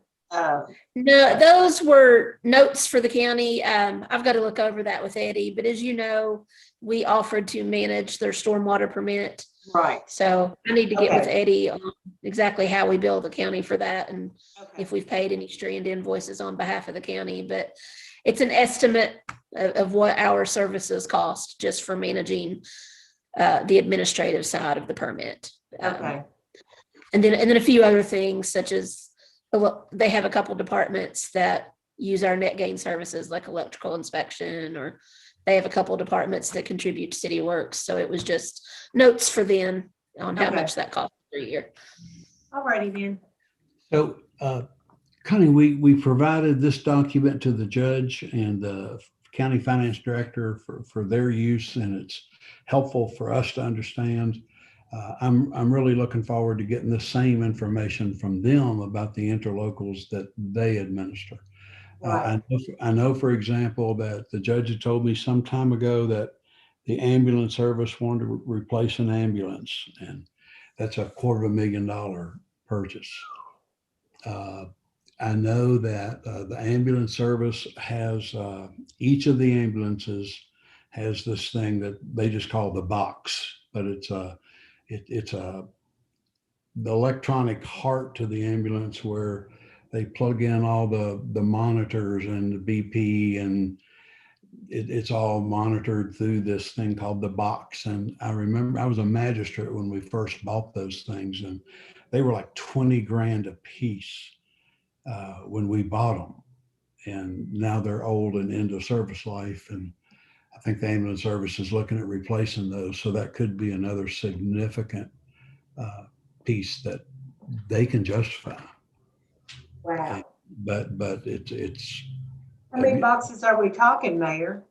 S2: no, those were notes for the county. I've got to look over that with Eddie, but as you know, we offered to manage their stormwater permit.
S4: Right.
S2: So I need to get with
S4: Okay.
S2: Eddie on exactly how we bill the county for that and
S4: Okay.
S2: if we've paid any strand invoices on behalf of the county, but it's an estimate of what our services cost just for managing the administrative side of the permit.
S4: Okay.
S2: And then a few other things such as, well, they have a couple departments that use our net gain services like electrical inspection, or they have a couple departments that contribute to city works. So it was just notes for them on how
S4: Okay.
S2: much that costs per year.
S4: All righty then.
S1: So, Connie, we provided this document to the judge and the county finance director for their use, and it's helpful for us to understand. I'm really looking forward to getting the same information from them about the interlocals that they administer.
S4: Right.
S1: I know, for example, that the judge had told me some time ago that the ambulance service wanted to replace an ambulance, and that's a $250,000 purchase. I know that the ambulance service has, each of the ambulances has this thing that they just call the box, but it's the electronic heart to the ambulance where they plug in all the monitors and the BP, and it's all monitored through this thing called the box. And I remember I was a magistrate when we first bought those things, and they were like 20 grand a piece when we bought them. And now they're old and end of service life. And I think the ambulance service is looking at replacing those. So that could be another significant piece that they can justify.
S4: Wow.
S1: But it's
S4: How many boxes are we talking, Mayor?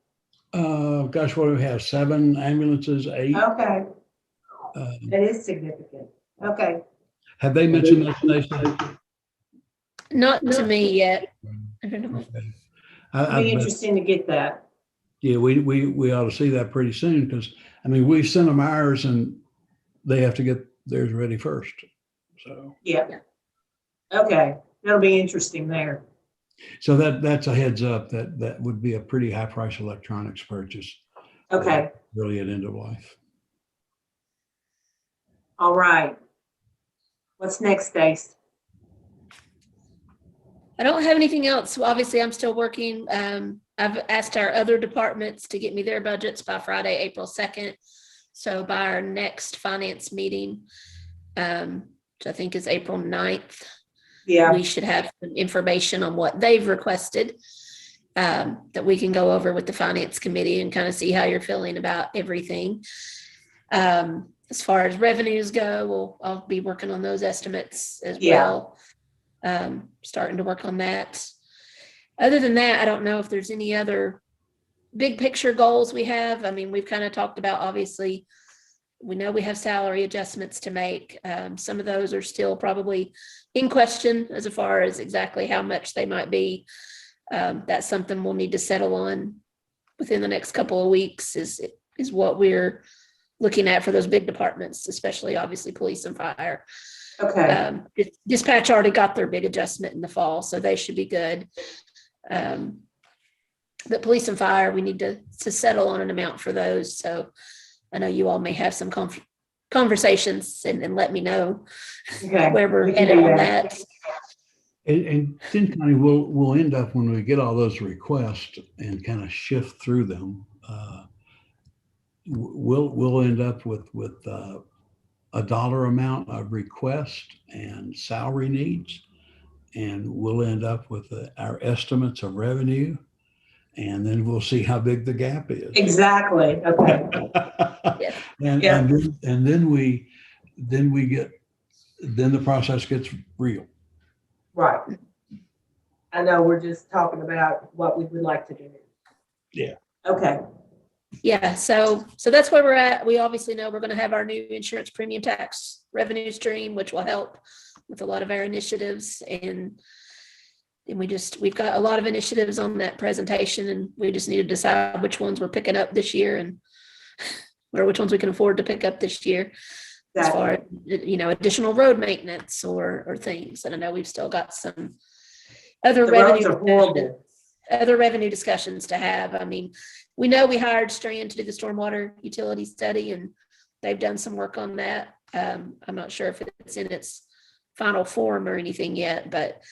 S1: gosh, what do we have? 7 ambulances, 8.
S4: Okay,
S1: Uh,
S4: that is significant. Okay.
S1: have they mentioned this, Stacy?
S2: Not to me yet. I don't know.
S1: Okay.
S4: It'd be interesting to get that.
S1: Yeah, we ought to see that pretty soon, because I mean, we sent them ours and they have to get theirs ready first. So
S4: Yeah. Okay, that'll be interesting there.
S1: so that's a heads up that would be a pretty high price electronics purchase.
S4: Okay,
S1: Really at end of life.
S4: All right. What's next, Stace?
S2: I don't have anything else. Obviously, I'm still working. I've asked our other departments to get me their budgets by Friday, April 2nd. So by our next finance meeting, which I think is April 9th,
S4: Yeah,
S2: we should have some information on what they've requested that we can go over with the finance committee and kind of see how you're feeling about everything. As far as revenues go, I'll be working on those estimates as well. Starting to work on that. Other than that, I don't know if there's any other big picture goals we have. I mean, we've kind of talked about, obviously, we know we have salary adjustments to make. Some of those are still probably in question as far as exactly how much they might be. That's something we'll need to settle on within the next couple of weeks is what we're looking at for those big departments, especially obviously police and fire.
S4: okay.
S2: Dispatch already got their big adjustment in the fall, so they should be good. But police and fire, we need to settle on an amount for those. So I know you all may have some conversations and let me know
S4: Okay.
S2: where we're
S4: We can
S2: headed
S4: do
S2: on
S4: that.
S2: that.
S1: And then kind of we'll end up when we get all those requests and kind of shift through them. We'll end up with a dollar amount of request and salary needs, and we'll end up with our estimates of revenue, and then we'll see how big the gap is.
S4: Exactly. Okay.
S2: Yeah.
S1: And
S4: Yeah.
S1: then the process gets real.
S4: Right. I know we're just talking about what we would like to do.
S1: Yeah.
S4: Okay.
S2: Yeah, so that's where we're at. We obviously know we're going to have our new insurance premium tax revenue stream, which will help with a lot of our initiatives. And we've got a lot of initiatives on that presentation, and we just need to decide which ones we're picking up this year and or which ones we can afford to pick up this year. As far as, additional road maintenance or things. And I know we've still got some other revenue discussions to have. I mean, we know we hired Strand to do the stormwater utility study, and they've done some work on that. I'm not sure if it's in its final form or anything yet, but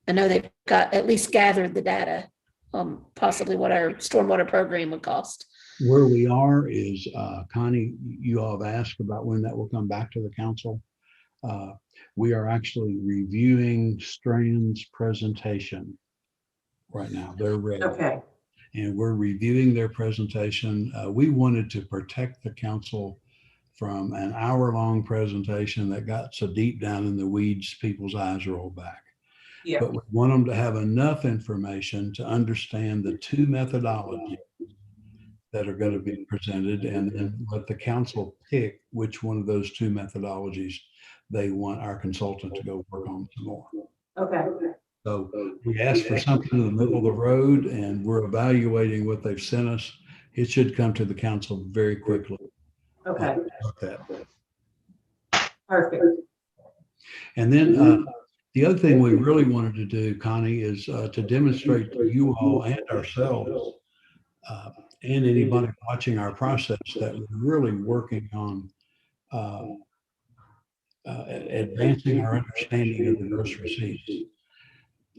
S2: I know they've got at least gathered the data on possibly what our stormwater program would cost.
S1: Where we are is, Connie, you all have asked about when that will come back to the council. We are actually reviewing Strand's presentation right now. They're ready.
S4: Okay.
S1: And we're reviewing their presentation. We wanted to protect the council from an hour-long presentation that got so deep down in the weeds, people's eyes roll back.
S4: Yeah.
S1: But we want them to have enough information to understand the two methodologies that are going to be presented, and then let the council pick which one of those two methodologies they want our consultant to go work on some more.
S4: Okay.
S1: So we asked for something in the middle of the road, and we're evaluating what they've sent us. It should come to the council very quickly.
S4: Okay.
S1: That.
S4: Perfect.
S1: And then the other thing we really wanted to do, Connie, is to demonstrate to you all and ourselves and anybody watching our process that we're really working on advancing our understanding of the gross receipts.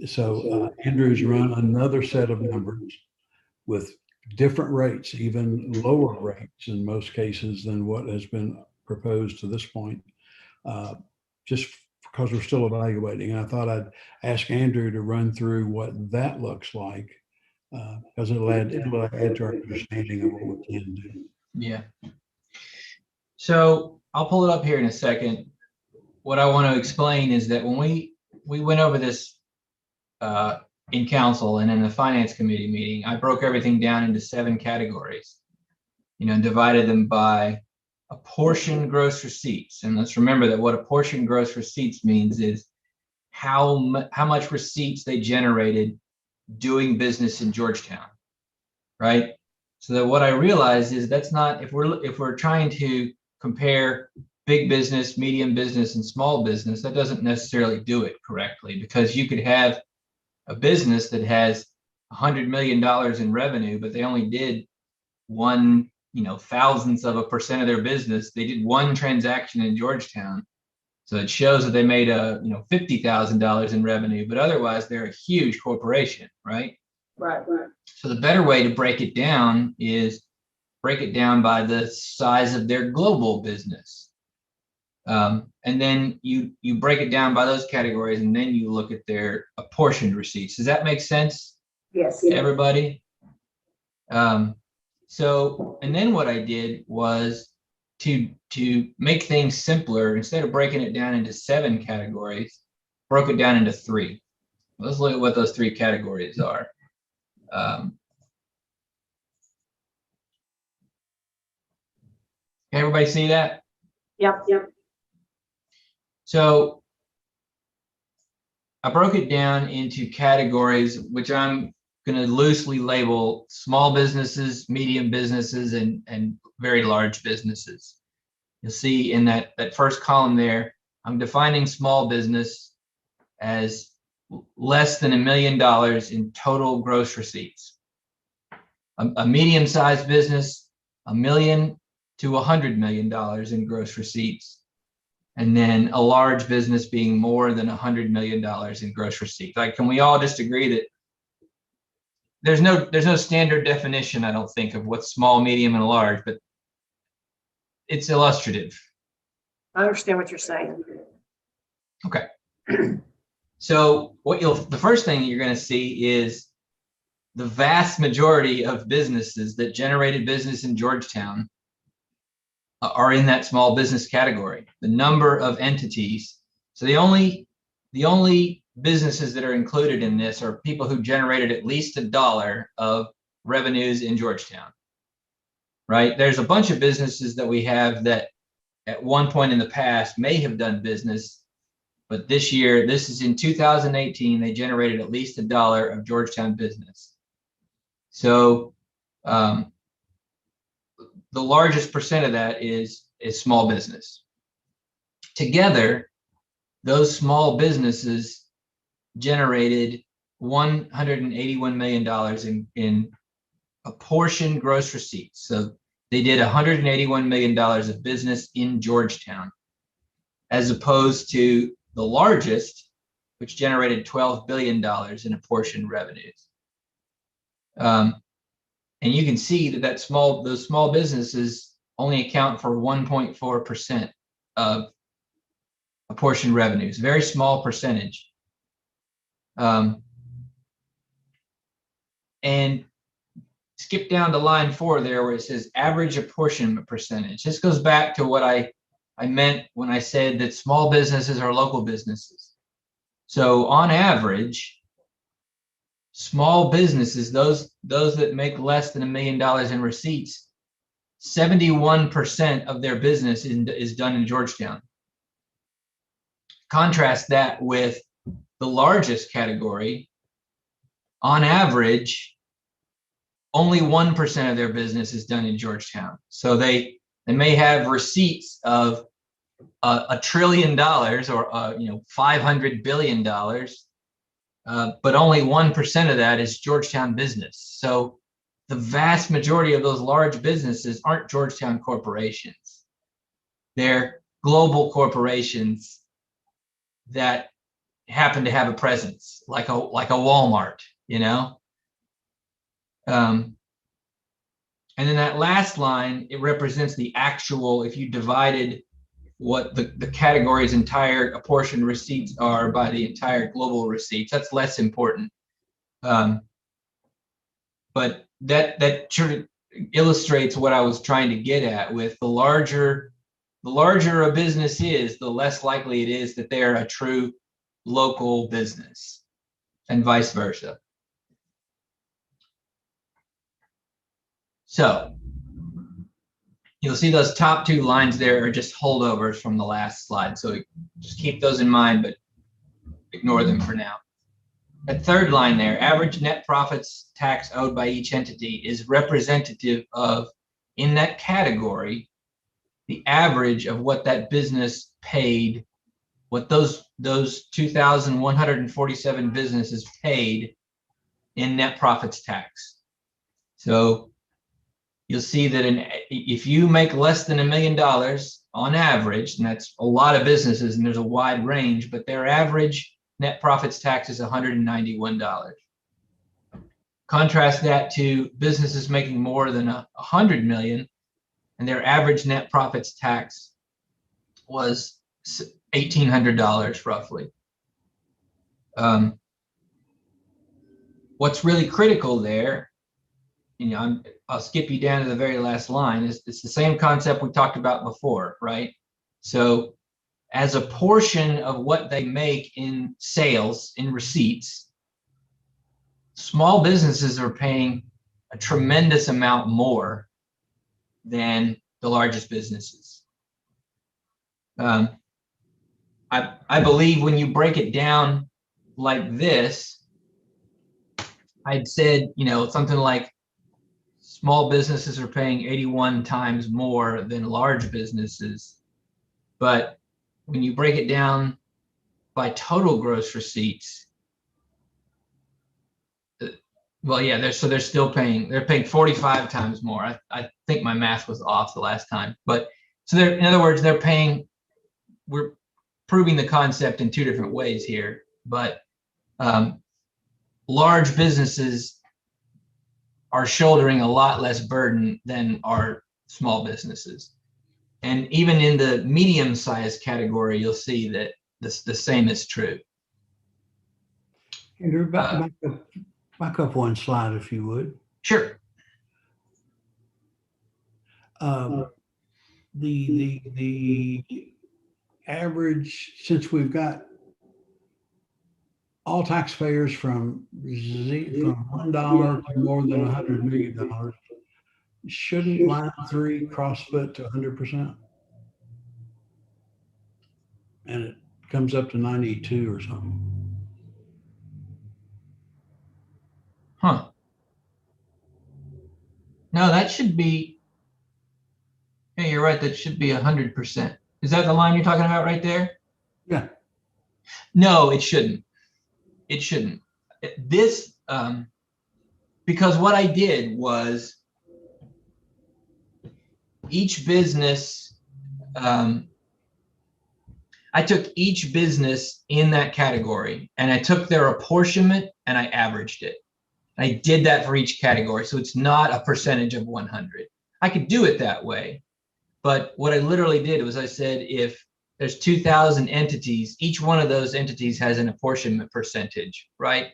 S1: So Andrew's run another set of numbers with different rates, even lower rates in most cases than what has been proposed to this point, just because we're still evaluating. And I thought I'd ask Andrew to run through what that looks like, because it'll add to our understanding of what we can do.
S3: Yeah. So I'll pull it up here in a second. What I want to explain is that when we went over this in council and in the finance committee meeting, I broke everything down into 7 categories, and divided them by apportioned gross receipts. And let's remember that what apportioned gross receipts means is how much receipts they generated doing business in Georgetown, right? So that what I realized is that's not, if we're trying to compare big business, medium business, and small business, that doesn't necessarily do it correctly, because you could have a business that has $100 million in revenue, but they only did $1 thousands of a percent of their business. They did one transaction in Georgetown. So it shows that they made $50,000 in revenue, but otherwise they're a huge corporation, right?
S4: Right.
S3: So the better way to break it down is break it down by the size of their global business. And then you break it down by those categories, and then you look at their apportioned receipts. Does that make sense?
S4: Yes.
S3: To everybody? So, and then what I did was to make things simpler, instead of breaking it down into 7 categories, broke it down into 3. Let's look at what those 3 categories are. Everybody see that?
S4: Yep.
S3: So I broke it down into categories, which I'm going to loosely label small businesses, medium businesses, and very large businesses. You'll see in that first column there, I'm defining small business as less than $1 million in total gross receipts. A medium-sized business, $1 million to $100 million in gross receipts, and then a large business being more than $100 million in gross receipts. Like, can we all just agree that there's no standard definition, I don't think, of what's small, medium, and large, but it's illustrative.
S4: I understand what you're saying.
S3: Okay. So the first thing you're going to see is the vast majority of businesses that generated business in Georgetown are in that small business category. The number of entities. So the only businesses that are included in this are people who generated at least $1 of revenues in Georgetown, right? There's a bunch of businesses that we have that at one point in the past may have done business, but this year, this is in 2018, they generated at least $1 of Georgetown business. So the largest percent of that is small business. Together, those small businesses generated $181 million in apportioned gross receipts. So they did $181 million of business in Georgetown, as opposed to the largest, which generated $12 billion in apportioned revenues. And you can see that those small businesses only account for 1.4% of apportioned revenues, very small percentage. And skip down to line 4 there where it says average apportionment percentage. This goes back to what I meant when I said that small businesses are local businesses. So on average, small businesses, those that make less than $1 million in receipts, 71% of their business is done in Georgetown. Contrast that with the largest category. On average, only 1% of their business is done in Georgetown. So they may have receipts of $1 trillion or $500 billion, but only 1% of that is Georgetown business. So the vast majority of those large businesses aren't Georgetown corporations. They're global corporations that happen to have a presence, like a Walmart, And then that last line, it represents the actual, if you divided what the category's entire apportioned receipts are by the entire global receipts, that's less important. But that sort of illustrates what I was trying to get at with the larger a business is, the less likely it is that they're a true local business, and vice versa. So you'll see those top 2 lines there are just holdovers from the last slide. So just keep those in mind, but ignore them for now. That third line there, average net profits tax owed by each entity, is representative of, in that category, the average of what that business paid, what those 2,147 businesses paid in net profits tax. So you'll see that if you make less than $1 million on average, and that's a lot of businesses, and there's a wide range, but their average net profits tax is $191. Contrast that to businesses making more than 100 million, and their average net profits tax was $1,800 roughly. What's really critical there, I'll skip you down to the very last line, is it's the same concept we talked about before, right? So as a portion of what they make in sales, in receipts, small businesses are paying a tremendous amount more than the largest businesses. I believe when you break it down like this, I'd said, something like small businesses are paying 81 times more than large businesses. But when you break it down by total gross receipts, well, yeah, they're still paying, they're paying 45 times more. I think my math was off the last time, but so in other words, we're proving the concept in two different ways here, but large businesses are shouldering a lot less burden than our small businesses. And even in the medium-sized category, you'll see that the same is true.
S1: Andrew, back up one slide, if you would.
S3: Sure.
S1: The average, since we've got all taxpayers from $1 to more than $100 million, shouldn't line 3 crossfoot to 100%? And it comes up to 92 or something.
S3: Huh. No, that should be, yeah, you're right, that should be 100%. Is that the line you're talking about right there?
S1: Yeah.
S3: No, it shouldn't. It shouldn't. This, because what I did was each business, I took each business in that category and I took their apportionment and I averaged it. I did that for each category. So it's not a percentage of 100. I could do it that way. But what I literally did was I said, if there's 2,000 entities, each one of those entities has an apportionment percentage, right?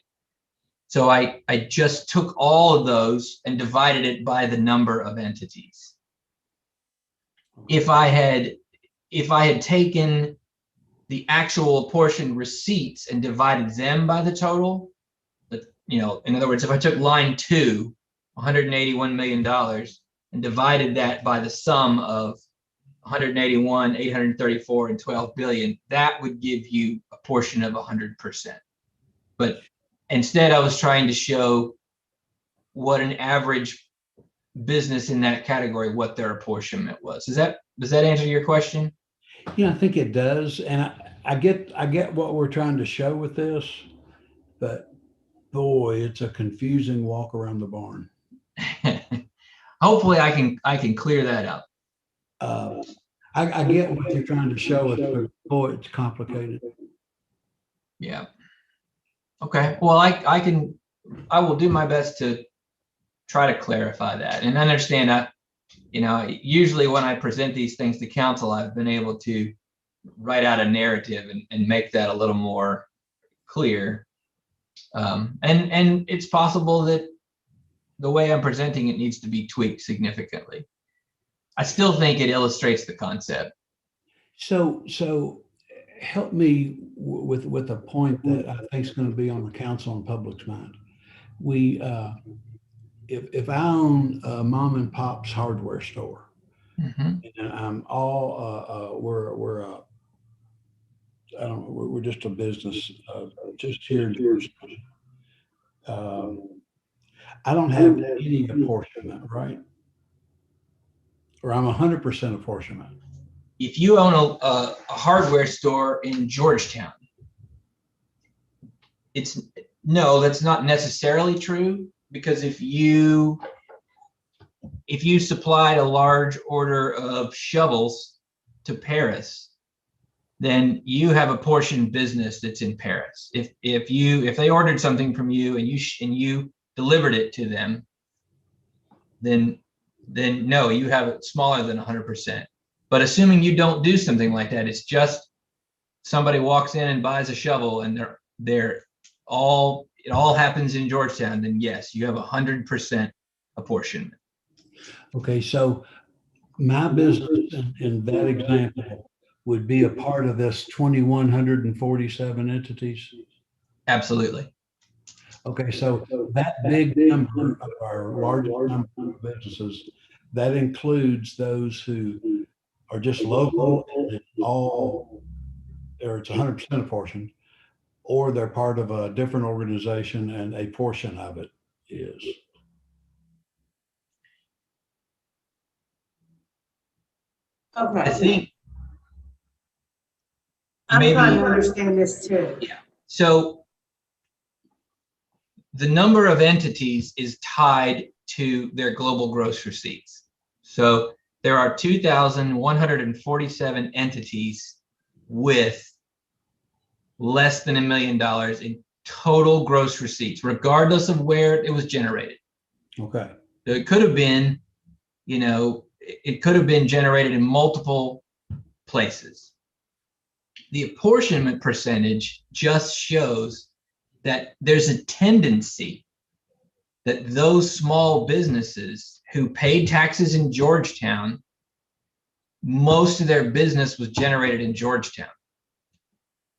S3: So I just took all of those and divided it by the number of entities. If I had taken the actual apportioned receipts and divided them by the total, in other words, if I took line 2, $181 million, and divided that by the sum of 181, 834, and 12 billion, that would give you a portion of 100%. But instead, I was trying to show what an average business in that category, what their apportionment was. Does that answer your question?
S1: Yeah, I think it does. And I get what we're trying to show with this, but boy, it's a confusing walk around the barn.
S3: Hopefully I can clear that up.
S1: I get what you're trying to show us, but boy, it's complicated.
S3: Yeah. Okay. Well, I will do my best to try to clarify that and understand. Usually when I present these things to council, I've been able to write out a narrative and make that a little more clear. And it's possible that the way I'm presenting it needs to be tweaked significantly. I still think it illustrates the concept. So
S1: help me with a point that I think is going to be on the council and public's mind. We, if I own a mom and pop's hardware store, and I'm all we're just a business just here in Jerusalem. I don't have any apportionment, right? Or I'm 100% apportionment.
S3: If you own a hardware store in Georgetown, that's not necessarily true, because if you if you supplied a large order of shovels to Paris, then you have a portion business that's in Paris. If they ordered something from you and you delivered it to them, then no, you have it smaller than 100%. But assuming you don't do something like that, it's just somebody walks in and buys a shovel and it all happens in Georgetown, then yes, you have 100% apportionment.
S1: Okay, so my business in that example would be a part of this 2,147 entities.
S3: Absolutely.
S1: Okay, so that big number of our largest number of businesses, that includes those who are just local and it's all, or it's 100% apportioned, or they're part of a different organization and a portion of it is.
S3: I
S4: Okay,
S3: think
S4: I'm
S3: maybe-
S4: trying to understand this too.
S3: so. The number of entities is tied to their global gross receipts. So there are 2,147 entities with less than $1 million in total gross receipts, regardless of where it was generated.
S1: Okay.
S3: So it could have been, it could have been generated in multiple places. The apportionment percentage just shows that there's a tendency that those small businesses who paid taxes in Georgetown, most of their business was generated in Georgetown.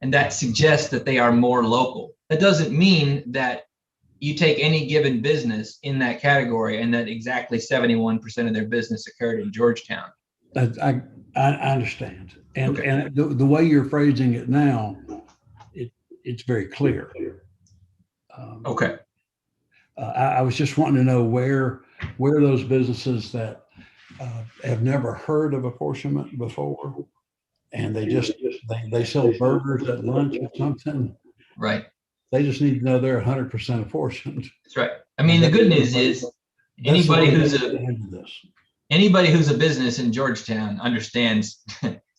S3: And that suggests that they are more local. That doesn't mean that you take any given business in that category and that exactly 71% of their business occurred in Georgetown.
S1: I understand. And,
S3: Okay.
S1: and the way you're phrasing it now, it's very clear.
S3: Okay.
S1: I was just wanting to know where those businesses that have never heard of apportionment before, and they sell burgers at lunch or something.
S3: Right.
S1: They just need to know they're 100% apportioned.
S3: That's right. I mean, the good news is anybody who's a business in Georgetown understands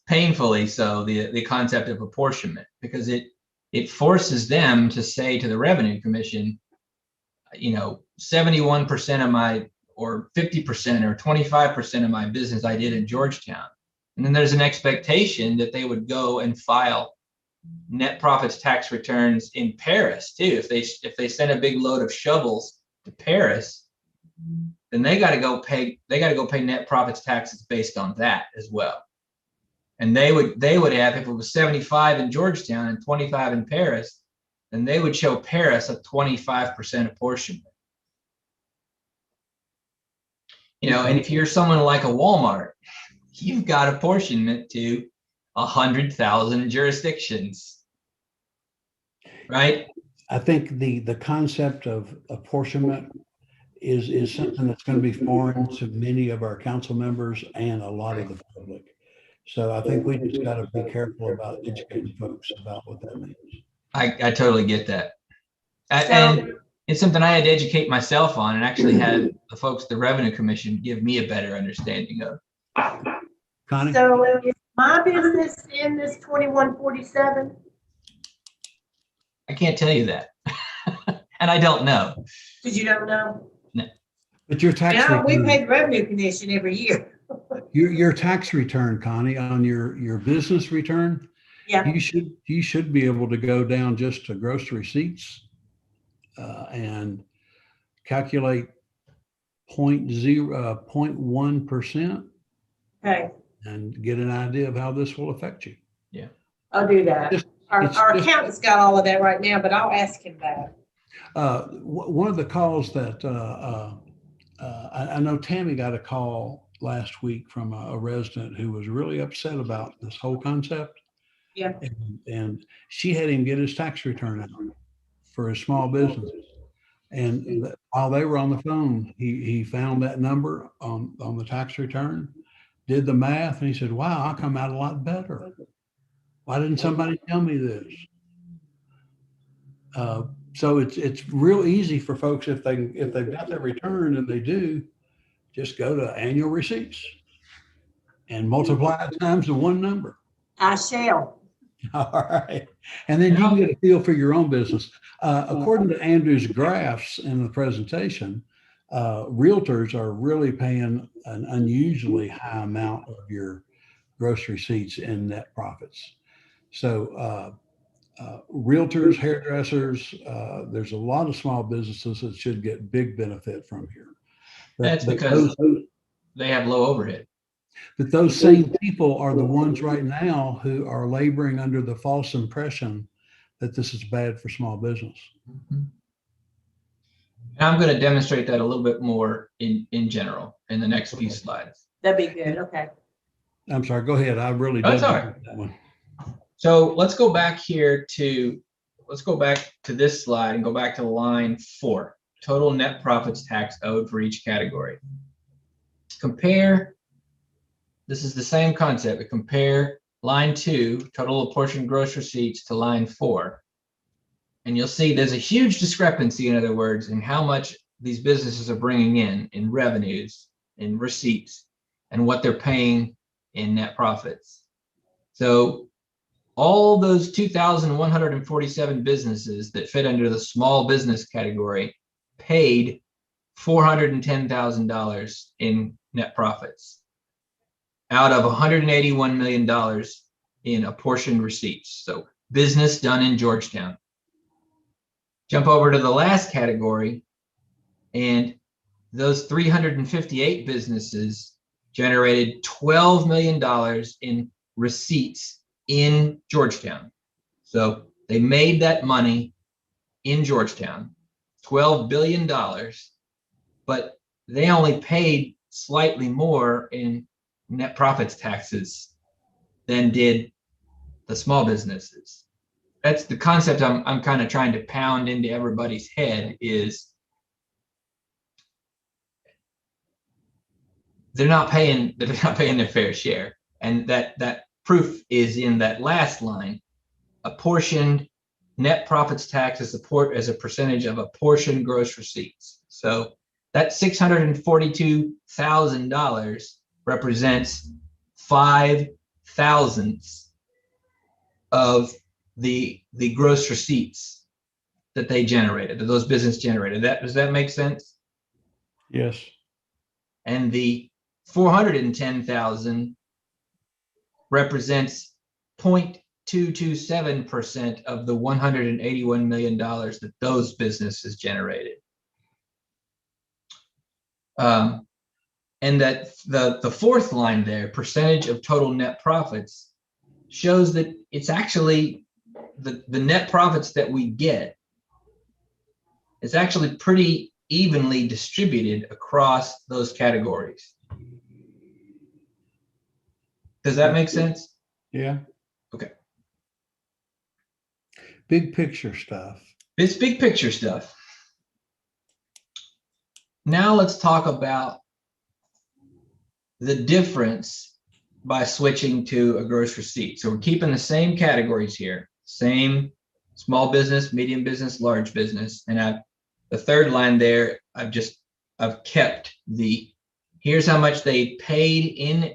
S3: painfully so the concept of apportionment, because it forces them to say to the Revenue Commission, 71% of my, or 50% or 25% of my business I did in Georgetown. And then there's an expectation that they would go and file net profits tax returns in Paris too. If they send a big load of shovels to Paris, then they got to go pay net profits taxes based on that as well. And they would have, if it was 75 in Georgetown and 25 in Paris, then they would show Paris a 25% apportionment. And if you're someone like a Walmart, you've got apportionment to 100,000 jurisdictions, right?
S1: I think the concept of apportionment is something that's going to be foreign to many of our council members and a lot of the public. So I think we just got to be careful about educating folks about what that means.
S3: I totally get that. And it's something I had to educate myself on, and actually had the folks at the Revenue Commission give me a better understanding of.
S1: Connie?
S4: So is my business in this 2147?
S3: I can't tell you that. And I don't know.
S4: Because you don't know?
S1: But your tax
S4: Yeah, we
S1: return,
S4: pay the Revenue Commission every year.
S1: your tax return, Connie, on your business return,
S4: Yeah,
S1: you should be able to go down just to gross receipts and calculate 0.1%
S4: okay,
S1: and get an idea of how this will affect you.
S4: I'll do that.
S1: Just-
S4: Our
S1: it's
S4: our
S1: just-
S4: accountant's got all of that right now, but I'll ask him that.
S1: One of the calls that I know Tammy got a call last week from a resident who was really upset about this whole concept.
S4: Yeah.
S1: And she had him get his tax return out for his small business. And while they were on the phone, he found that number on the tax return, did the math, and he said, wow, I come out a lot better. Why didn't somebody tell me this? So it's real easy for folks if they've got their return, and they do, just go to annual receipts and multiply it times the one number.
S4: I shall.
S1: All right. And then you can get a feel for your own business. According to Andrew's graphs in the presentation, realtors are really paying an unusually high amount of your gross receipts in net profits. So realtors, hairdressers, there's a lot of small businesses that should get big benefit from here.
S3: That's because they have low overhead.
S1: But those same people are the ones right now who are laboring under the false impression that this is bad for small business.
S3: And I'm going to demonstrate that a little bit more in general in the next few slides.
S4: That'd be good. Okay.
S1: I'm sorry, go ahead. I really
S3: That's
S1: dug
S3: all right.
S1: into that one.
S3: So let's go back to this slide and go back to line 4, total net profits tax owed for each category. This is the same concept, but compare line 2, total apportioned gross receipts, to line 4. And you'll see there's a huge discrepancy, in other words, in how much these businesses are bringing in revenues, in receipts, and what they're paying in net profits. So all those 2,147 businesses that fit under the small business category paid $410,000 in net profits out of $181 million in apportioned receipts. So business done in Georgetown. Jump over to the last category, and those 358 businesses generated $12 million in receipts in Georgetown. So they made that money in Georgetown, $12 billion, but they only paid slightly more in net profits taxes than did the small businesses. That's the concept I'm kind of trying to pound into everybody's head, is they're not paying their fair share. And that proof is in that last line, apportioned net profits tax as a percentage of apportioned gross receipts. So that $642,000 represents 5/1,000ths of the gross receipts that they generated, that those businesses generated. Does that make sense?
S1: Yes.
S3: And the 410,000 represents 0.227% of the $181 million that those businesses generated. And that the fourth line there, percentage of total net profits, shows that it's actually the net profits that we get is actually pretty evenly distributed across those categories. Does that make sense?
S1: Yeah.
S3: Okay.
S1: Big picture stuff.
S3: It's big picture stuff. Now let's talk about the difference by switching to a gross receipt. So we're keeping the same categories here, same small business, medium business, large business. And the third line there, I've kept here's how much they paid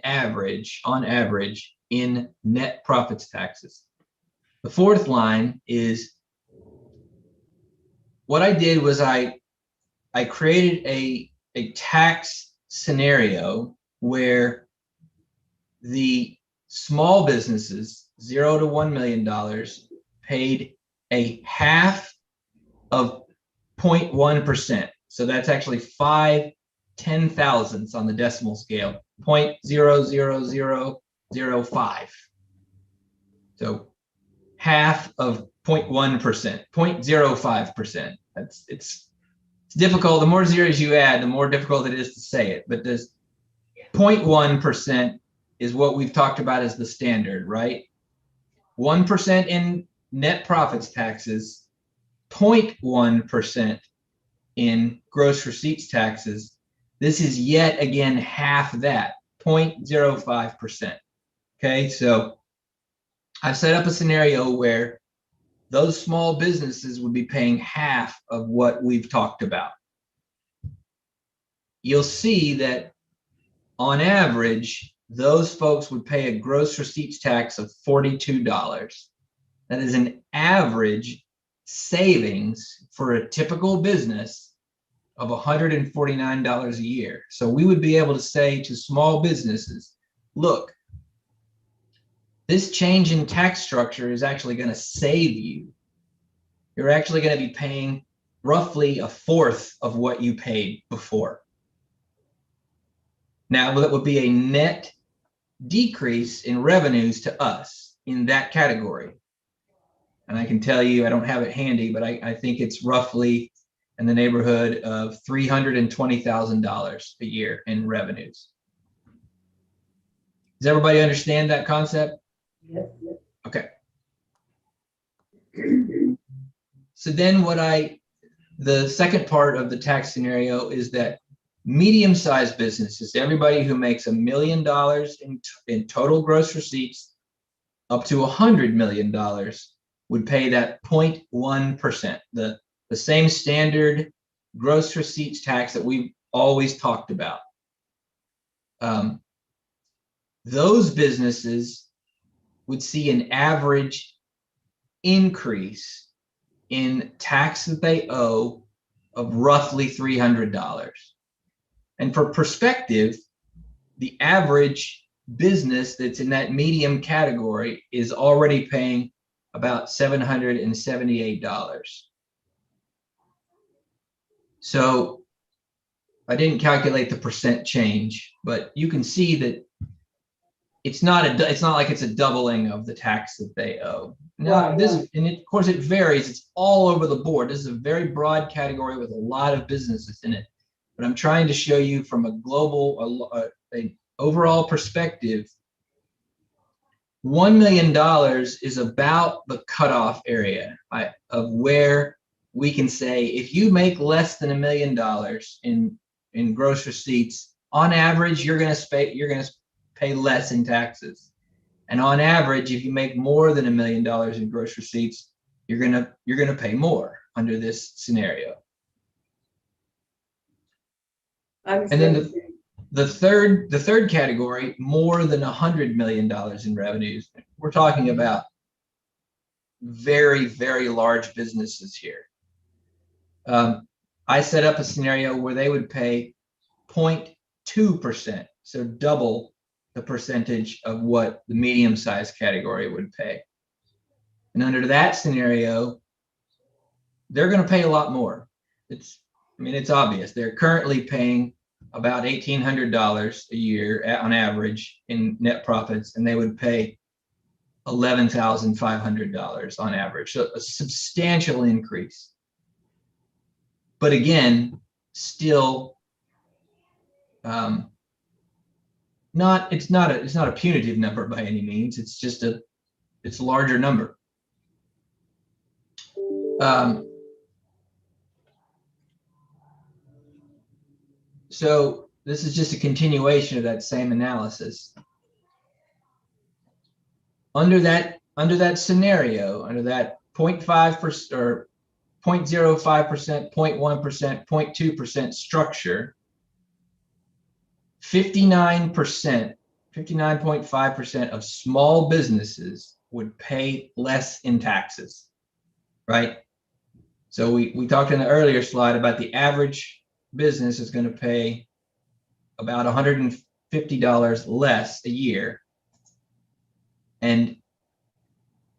S3: on average in net profits taxes. The fourth line is, what I did was I created a tax scenario where the small businesses, $0 to $1 million, paid a half of 0.1%. So that's actually 5/10,000ths on the decimal scale, 0.00005. So half of 0.1%, 0.05%. It's difficult. The more zeros you add, the more difficult it is to say it. But this 0.1% is what we've talked about as the standard, right? 1% in net profits taxes, 0.1% in gross receipts taxes. This is yet again half that, 0.05%. Okay, so I've set up a scenario where those small businesses would be paying half of what we've talked about. You'll see that on average, those folks would pay a gross receipts tax of $42. That is an average savings for a typical business of $149 a year. So we would be able to say to small businesses, look, this change in tax structure is actually going to save you. You're actually going to be paying roughly a fourth of what you paid before. Now, that would be a net decrease in revenues to us in that category. And I can tell you, I don't have it handy, but I think it's roughly in the neighborhood of $320,000 a year in revenues. Does everybody understand that concept?
S4: Yes.
S3: Okay. So then the second part of the tax scenario is that medium-sized businesses, everybody who makes $1 million in total gross receipts up to $100 million would pay that 0.1%, the same standard gross receipts tax that we've always talked about. Those businesses would see an average increase in tax that they owe of roughly $300. And for perspective, the average business that's in that medium category is already paying about $778. So I didn't calculate the percent change, but you can see that it's not like it's a doubling of the tax that they owe. Now, of course, it varies. It's all over the board. This is a very broad category with a lot of businesses in it. But I'm trying to show you from a global, an overall perspective, $1 million is about the cutoff area of where we can say, if you make less than $1 million in gross receipts, on average, you're going to pay less in taxes. And on average, if you make more than $1 million in gross receipts, you're going to pay more under this scenario. And then the third category, more than $100 million in revenues. We're talking about very, very large businesses here. I set up a scenario where they would pay 0.2%, so double the percentage of what the medium-sized category would pay. And under that scenario, they're going to pay a lot more. It's obvious. They're currently paying about $1,800 a year on average in net profits, and they would pay $11,500 on average. So a substantial increase. But again, still, it's not a punitive number by any means. It's just it's a larger number. So this is just a continuation of that same analysis. Under that scenario, under that 0.5% or 0.05%, 0.1%, 0.2% structure, 59.5% of small businesses would pay less in taxes, right? So we talked in the earlier slide about the average business is going to pay about $150 less a year. And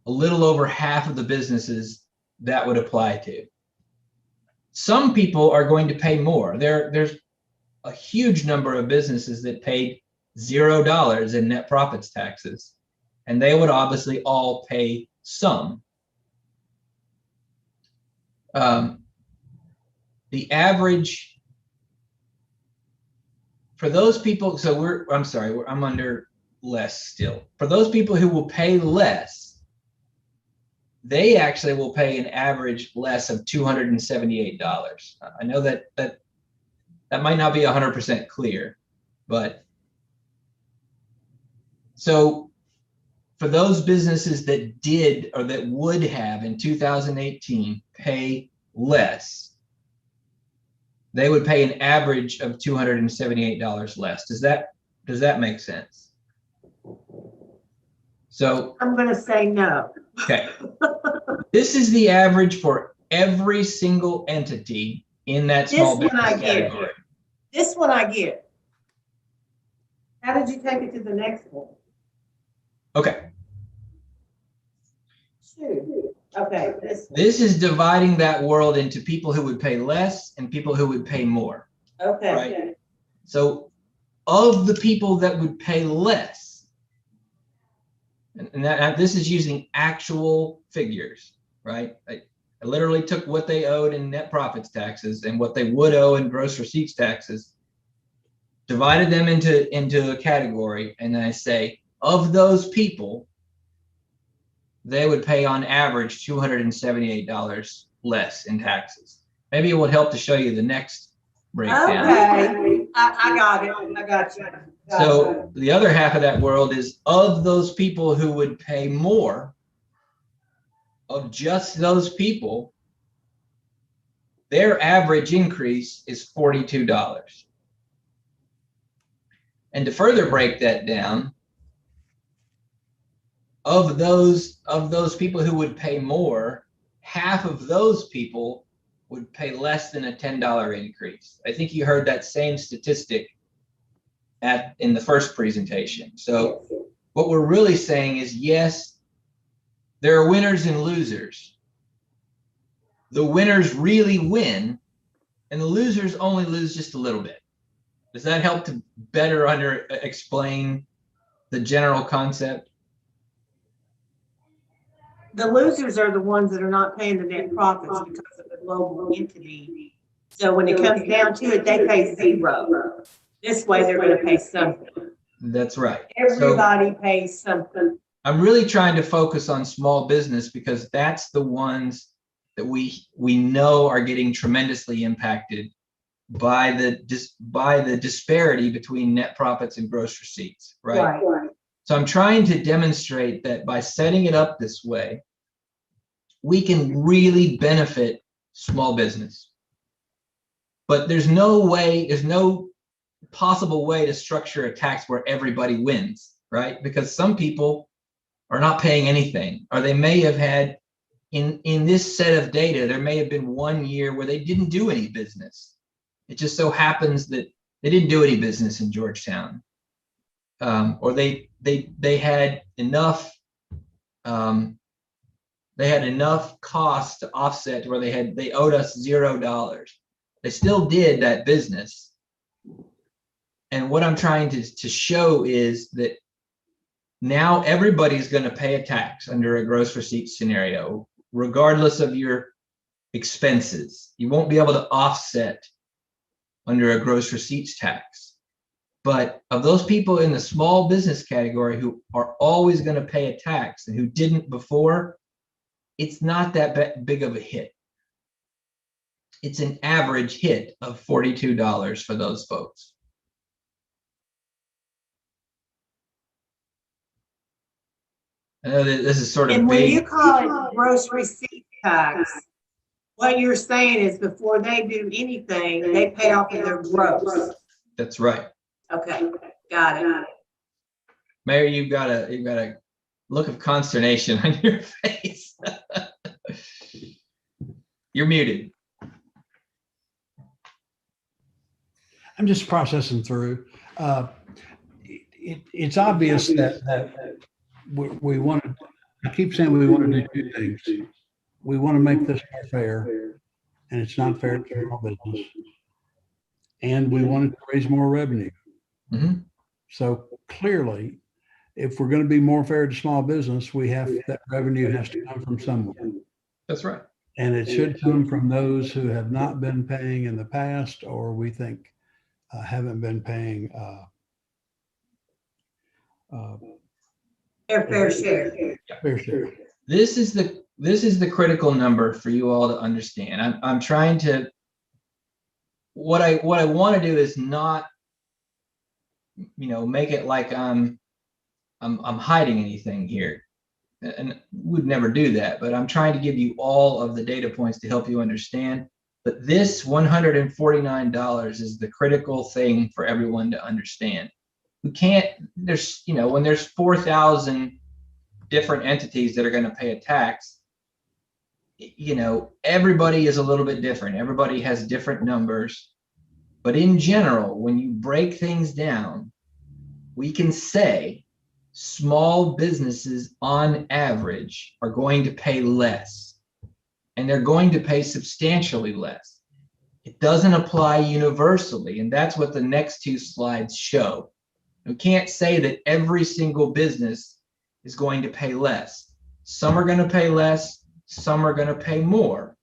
S3: a little over half of the businesses that would apply to. Some people are going to pay more. There's a huge number of businesses that paid $0 in net profits taxes, and they would obviously all pay some. The average for those people, so I'm under less still. For those people who will pay less, they actually will pay an average less of $278. I know that might not be 100% clear, but so for those businesses that did or that would have in 2018 pay less, they would pay an average of $278 less. Does that Does that make sense? So,
S4: I'm gonna say no.
S3: okay. This is the average for every single entity in that small
S4: This one I
S3: business
S4: get.
S3: category.
S4: This one I get. How did you take it to the next one?
S3: Okay.
S4: Shoot. Okay,
S3: This is dividing that world into people who would pay less and people who would pay more.
S4: okay.
S3: Right. So of the people that would pay less, and that this is using actual figures, right? I literally took what they owed in net profits taxes and what they would owe in gross receipts taxes, divided them into a category, and then I say, of those people, they would pay on average $278 less in taxes. Maybe it would help to show you the next breakdown.
S4: Okay, I got it. I got you.
S3: So the other half of that world is of those people who would pay more, of just those people, their average increase is $42. And to further break that down, of those people who would pay more, half of those people would pay less than a $10 increase. I think you heard that same statistic in the first presentation. So what we're really saying is, yes, there are winners and losers. The winners really win, and the losers only lose just a little bit. Does that help to better explain the general concept?
S4: The losers are the ones that are not paying the net profits because of the global entity. So when it comes down to it, they pay zero. This way, they're going to pay something.
S3: That's right.
S4: Everybody pays something.
S3: I'm really trying to focus on small business because that's the ones that we know are getting tremendously impacted by the disparity between net profits and gross receipts, right? So I'm trying to demonstrate that by setting it up this way, we can really benefit small business. But there's no possible way to structure a tax where everybody wins, right? Because some people are not paying anything, or they may have had, in this set of data, there may have been 1 year where they didn't do any business. It just so happens that they didn't do any business in Georgetown. Or they had enough costs to offset where they owed us $0. They still did that business. And what I'm trying to show is that now everybody's going to pay a tax under a gross receipt scenario, regardless of your expenses. You won't be able to offset under a gross receipts tax. But of those people in the small business category who are always going to pay a tax and who didn't before, it's not that big of a hit. It's an average hit of $42 for those folks. I know that this is sort of
S4: And when
S3: big.
S4: you call it gross receipt tax, what you're saying is before they do anything, they pay off of their gross.
S3: That's right.
S4: Okay, got it.
S3: Mary, you've got a look of consternation on your face. You're muted.
S1: I'm just processing through. It's obvious that we want to, I keep saying we want to do two things. We want to make this more fair, and it's not fair to small business. And we wanted to raise more revenue.
S3: Mm-hmm.
S1: So clearly, if we're going to be more fair to small business, that revenue has to come from somewhere.
S3: That's right.
S1: And it should come from those who have not been paying in the past, or we think haven't been paying
S4: Their fair share.
S1: fair share.
S3: This is the critical number for you all to understand. I'm trying to, what I want to do is not, make it like I'm hiding anything here, and would never do that. But I'm trying to give you all of the data points to help you understand. But this $149 is the critical thing for everyone to understand. we can't, there's, when there's 4,000 different entities that are going to pay a tax, everybody is a little bit different. Everybody has different numbers. But in general, when you break things down, we can say small businesses on average are going to pay less, and they're going to pay substantially less. It doesn't apply universally, and that's what the next two slides show. We can't say that every single business is going to pay less. Some are going to pay less, some are going to pay more.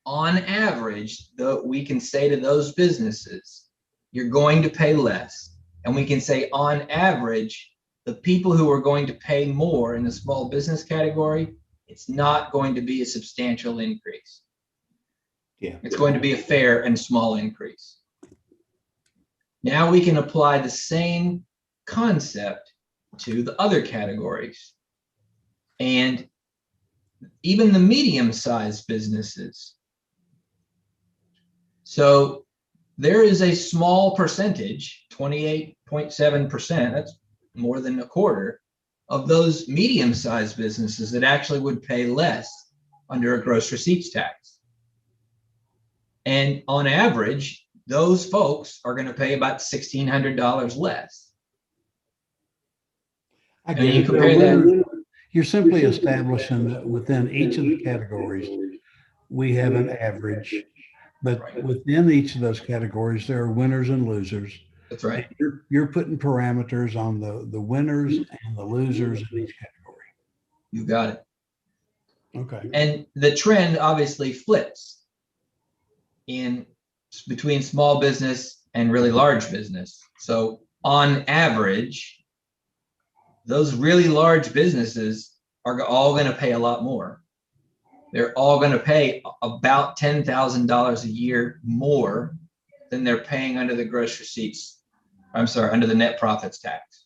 S3: On average, we can say to those businesses, you're going to pay less. And we can say on average, the people who are going to pay more in the small business category, it's not going to be a substantial increase.
S1: Yeah.
S3: It's going to be a fair and small increase. Now we can apply the same concept to the other categories. And even the medium-sized businesses. So there is a small percentage, 28.7%, that's more than a quarter, of those medium-sized businesses that actually would pay less under a gross receipts tax. And on average, those folks are going to pay about $1,600 less.
S1: I
S3: And
S1: get
S3: you
S1: it.
S3: compare that.
S1: You're simply establishing that within each of the categories, we have an average, but
S3: Right.
S1: within each of those categories, there are winners and losers.
S3: That's right.
S1: And you're putting parameters on the winners and the losers in each category.
S3: You got it.
S1: Okay.
S3: And the trend obviously flips in between small business and really large business. So on average, those really large businesses are all going to pay a lot more. They're all going to pay about $10,000 a year more than they're paying under the gross receipts. Under the net profits tax.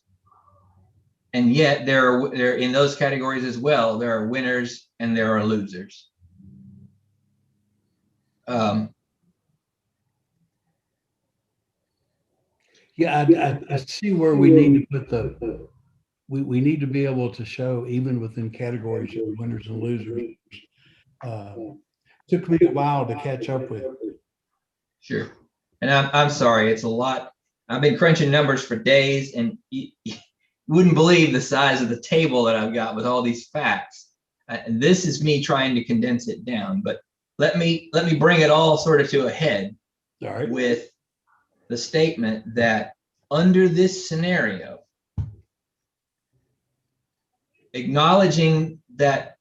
S3: And yet there are in those categories as well, there are winners and there are losers.
S1: Yeah, I see where we need to put we need to be able to show even within categories of winners and losers. Took me a while to catch up with.
S3: Sure. And I'm sorry, it's a lot. I've been crunching numbers for days, and you wouldn't believe the size of the table that I've got with all these facts. And this is me trying to condense it down. But let me bring it all sort of to a head.
S1: All right.
S3: With the statement that under this scenario, acknowledging that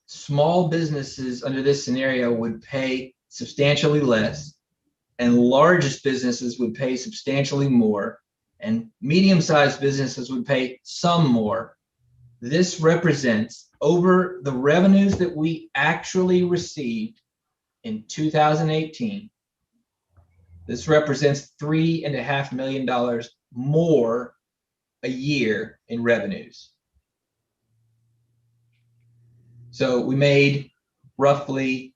S3: small businesses under this scenario would pay substantially less, and largest businesses would pay substantially more, and medium-sized businesses would pay some more. This represents, over the revenues that we actually received in 2018, this represents $3.5 million more a year in revenues. So we made roughly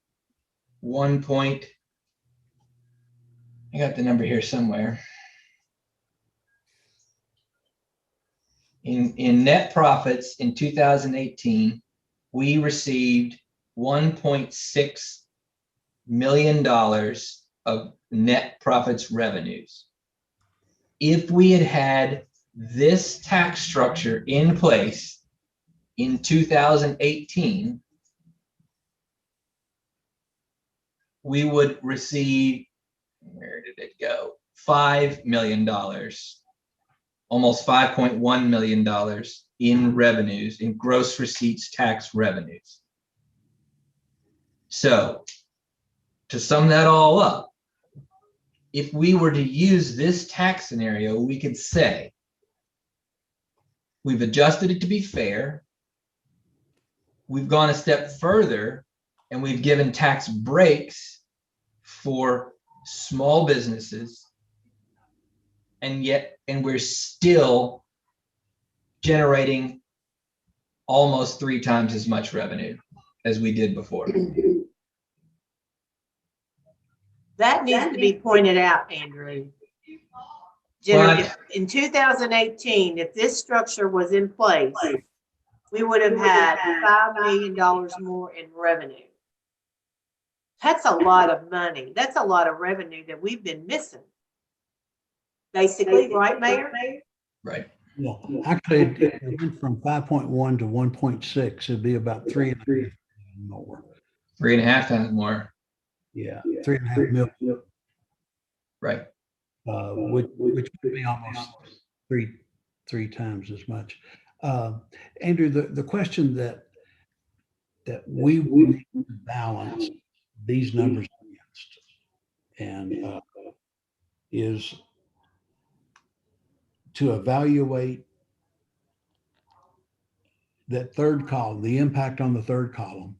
S3: I got the number here somewhere. In net profits in 2018, we received $1.6 million of net profits revenues. If we had had this tax structure in place in 2018, we would receive, where did it go? $5 million, almost $5.1 million in revenues, in gross receipts tax revenues. So to sum that all up, if we were to use this tax scenario, we could say we've adjusted it to be fair. We've gone a step further and we've given tax breaks for small businesses, and we're still generating almost 3 times as much revenue as we did before.
S4: That needs to be pointed out, Andrew. In 2018, if this structure was in place, we would have had $5 million more in revenue. That's a lot of money. That's a lot of revenue that we've been missing. Basically, right, Mayor?
S3: Right.
S1: Well, actually, it went from 5.1 to 1.6. It'd be about 3.5 million more.
S3: 3.5 times more.
S1: Yeah, 3.5 million,
S3: Right.
S1: which would be almost three times as much. Andrew, the question that we will need to balance these numbers against, and is to evaluate that third column, the impact on the third column,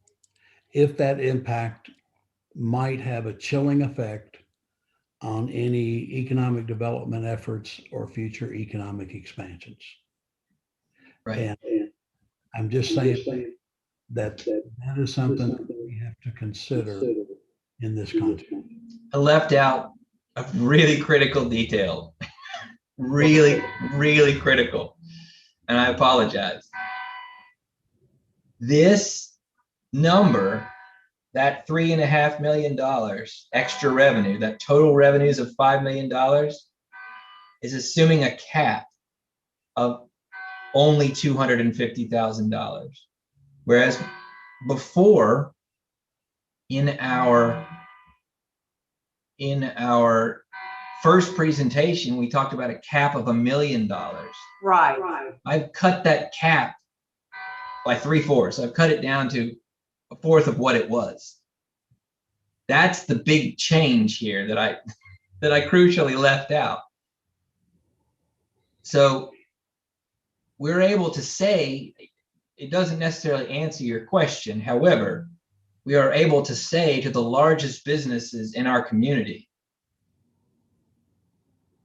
S1: if that impact might have a chilling effect on any economic development efforts or future economic expansions.
S3: Right.
S1: And I'm just saying that is something that we have to consider in this context.
S3: I left out a really critical detail. Really, really critical. And I apologize. This number, that $3.5 million extra revenue, that total revenues of $5 million, is assuming a cap of only $250,000. Whereas before, in our first presentation, we talked about a cap of $1 million.
S4: Right.
S3: I've cut that cap by 3/4. I've cut it down to a fourth of what it was. That's the big change here that I crucially left out. So we're able to say, it doesn't necessarily answer your question. However, we are able to say to the largest businesses in our community,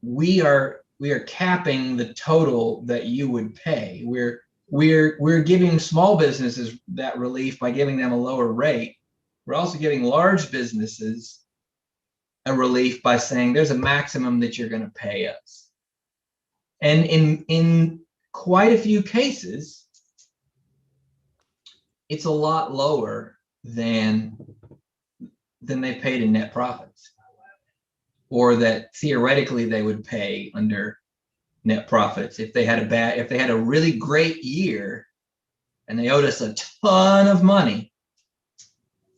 S3: we are capping the total that you would pay. We're giving small businesses that relief by giving them a lower rate. We're also giving large businesses a relief by saying there's a maximum that you're going to pay us. And in quite a few cases, it's a lot lower than they paid in net profits, or that theoretically they would pay under net profits if they had a really great year and they owed us a ton of money.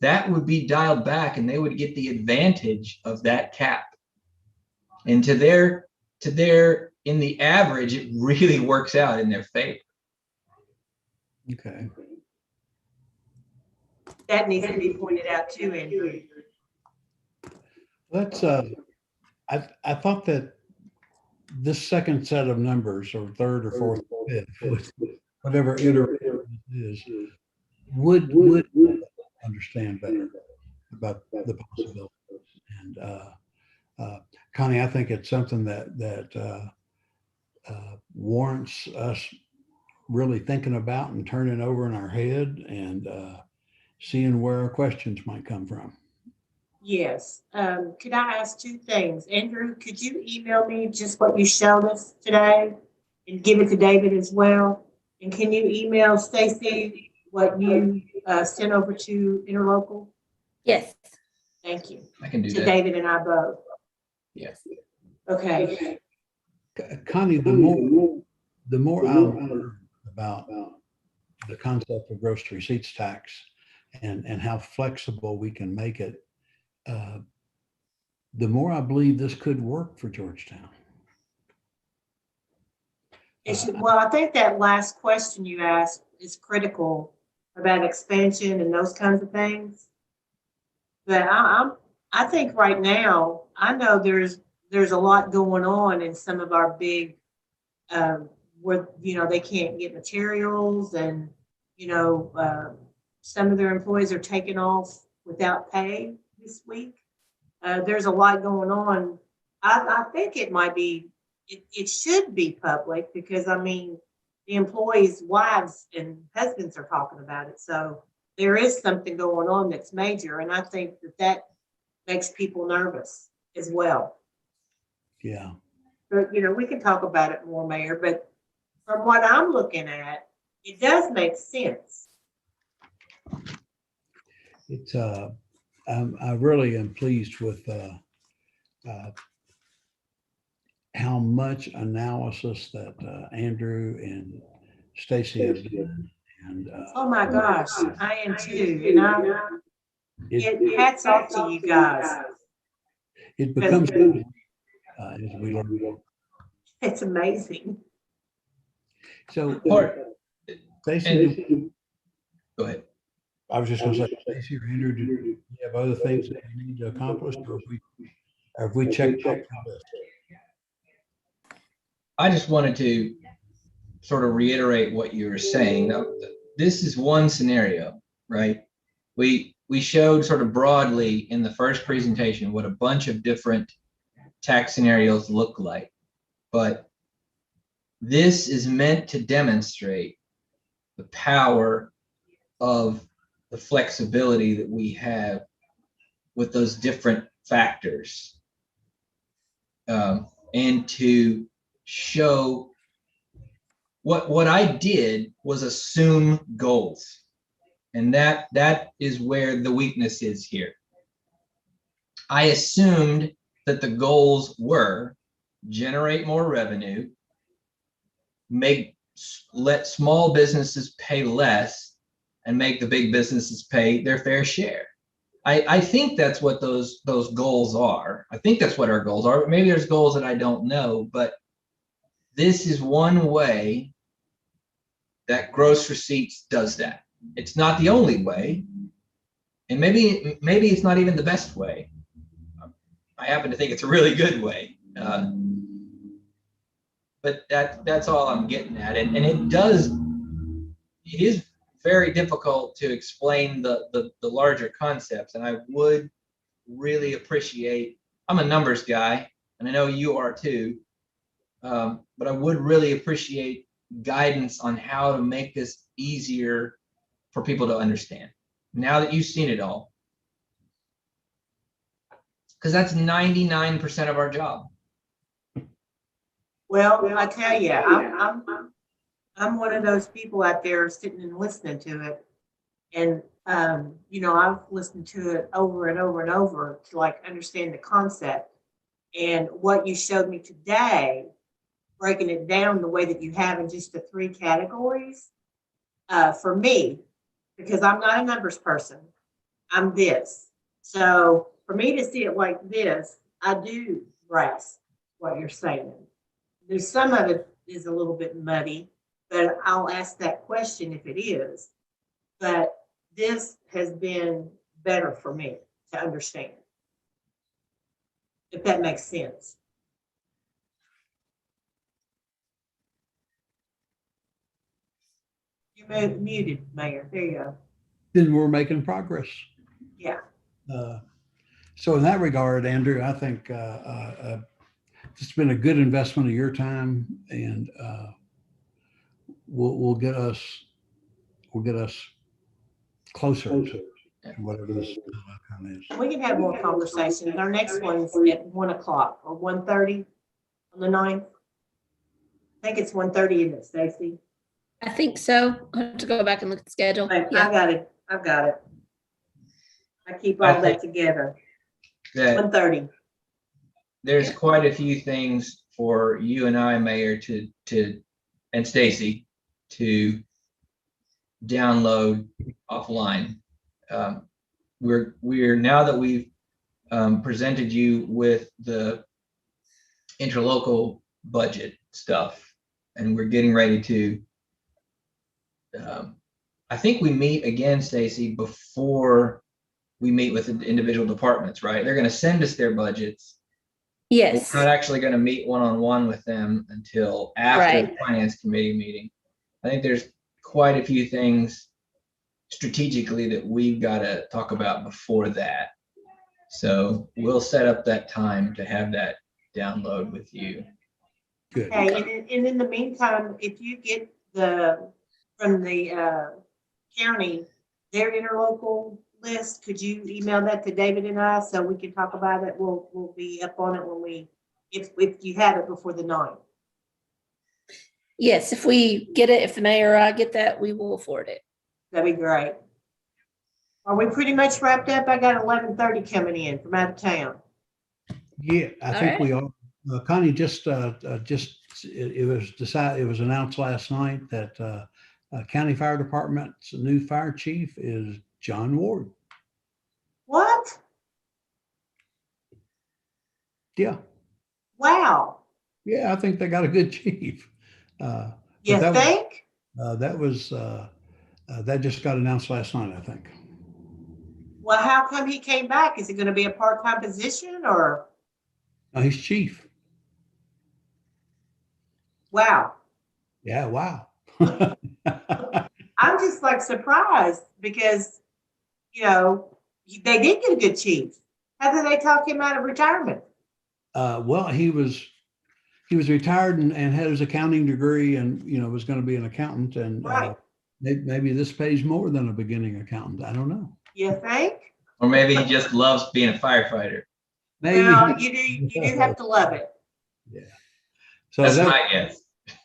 S3: That would be dialed back and they would get the advantage of that cap. And to their in the average, it really works out in their favor.
S1: Okay.
S4: That needs to be pointed out too, Andrew.
S1: Let's, I thought that this second set of numbers, or third or fourth, or fifth, whatever iteration it is, would understand better about the possibilities. And Connie, I think it's something that warrants us really thinking about and turning over in our head and seeing where our questions might come from.
S4: Yes. Could I ask two things? Andrew, could you email me just what you showed us today and give it to David as well? And can you email Stacy what you sent over to Interlocal?
S2: Yes.
S4: Thank you.
S3: I can do
S4: To
S3: that.
S4: David and I both.
S3: Yes.
S4: Okay.
S1: Connie, the more I learn about the concept of gross receipts tax and how flexible we can make it, the more I believe this could work for Georgetown.
S4: Well, I think that last question you asked is critical about expansion and those kinds of things. But I think right now, I know there's a lot going on in some of our big, where, they can't get materials and, some of their employees are taking off without pay this week. There's a lot going on. I think it might be, it should be public because, the employees' wives and husbands are talking about it. So there is something going on that's major. And I think that makes people nervous as well.
S1: Yeah.
S4: but, we can talk about it more, Mayor, but from what I'm looking at, it does make sense.
S1: It's, I really am pleased with, how much analysis that, Andrew and Stacy have done. And,
S4: Oh my gosh, I am too, hats off to you guys.
S1: it becomes, good, as we learn.
S4: It's amazing.
S1: So,
S3: Part-
S1: Stacy,
S3: Go ahead.
S1: I was just gonna say, Stacy or Andrew, do you have other things that you need to accomplish, or have we checked off the list?
S3: I just wanted to sort of reiterate what you were saying. Now, this is one scenario, right? We showed sort of broadly in the first presentation what a bunch of different tax scenarios look like. But this is meant to demonstrate the power of the flexibility that we have with those different factors, and to show what I did was assume goals, and that is where the weakness is here. I assumed that the goals were generate more revenue, let small businesses pay less, and make the big businesses pay their fair share. I think that's what those goals are. I think that's what our goals are. Maybe there's goals that I don't know, but this is one way that gross receipts does that. It's not the only way, and maybe it's not even the best way. I happen to think it's a really good way, but that's all I'm getting at. And it is very difficult to explain the larger concepts, and I would really appreciate, I'm a numbers guy, and I know you are too, but I would really appreciate guidance on how to make this easier for people to understand now that you've seen it all, because that's 99% of our job.
S4: Well, I tell you, I'm one of those people out there sitting and listening to it. And, I've listened to it over and over and over to like understand the concept. And what you showed me today, breaking it down the way that you have in just the 3 categories, for me, because I'm not a numbers person, I'm this. So for me to see it like this, I do grasp what you're saying. There's some of it is a little bit muddy, but I'll ask that question if it is. But this has been better for me to understand, if that makes sense. You're muted, Mayor. There you go.
S1: Then we're making progress.
S4: Yeah.
S1: So in that regard, Andrew, I think it's been a good investment of your time, and will get us closer to whatever this outcome is.
S4: We can have more conversations. Our next one's at 1:00 or 1:30 on the 9th. I think it's 1:30, isn't it, Stacy?
S2: I think so. I have to go back and look at the schedule.
S4: I
S2: Yeah.
S4: got it. I've got it. I keep all that together.
S3: That
S4: 1:30.
S3: there's
S2: Yeah.
S3: quite a few things for you and I, Mayor, and Stacy to download offline. We're now that we've presented you with the interlocal budget stuff, and we're getting ready to. I think we meet again, Stacy, before we meet with the individual departments, right? They're going to send us their budgets.
S2: Yes.
S3: We're not actually going to meet one-on-one with them until after the finance committee meeting. I think there's quite a few things strategically that we've got to talk about before that. So we'll set up that time to have that download with you.
S1: Good.
S4: Okay, and in the meantime, if you get from the county, their interlocal list, could you email that to David and I so we can talk about it? We'll be up on it when we if you have it before the 9th.
S2: Yes, if we get it, if the mayor or I get that, we will afford it.
S4: That'd be great. Are we pretty much wrapped up? I got 11:30 coming in from out of town.
S1: Yeah, I
S2: All
S1: think
S2: right.
S1: we are. Connie, it was decided, it was announced last night that County Fire Department's new fire chief is John Ward.
S4: What?
S1: Yeah,
S4: Wow.
S1: yeah, I think they got a good chief. But
S4: You
S1: that
S4: think?
S1: that just got announced last night, I think.
S4: Well, how come he came back? Is it going to be a part-time position or?
S1: No, he's chief.
S4: Wow.
S1: Yeah, wow.
S4: I'm just like surprised because, they did get a good chief. How did they talk him out of retirement?
S1: Well, he was retired and had his accounting degree and, was going to be an accountant and
S4: Right.
S1: maybe this pays more than a beginning accountant. I don't know.
S4: You think?
S3: Or maybe he just loves being a firefighter.
S1: Maybe.
S4: Well, you do have to love it.
S1: Yeah. So
S3: That's
S1: that
S3: my guess.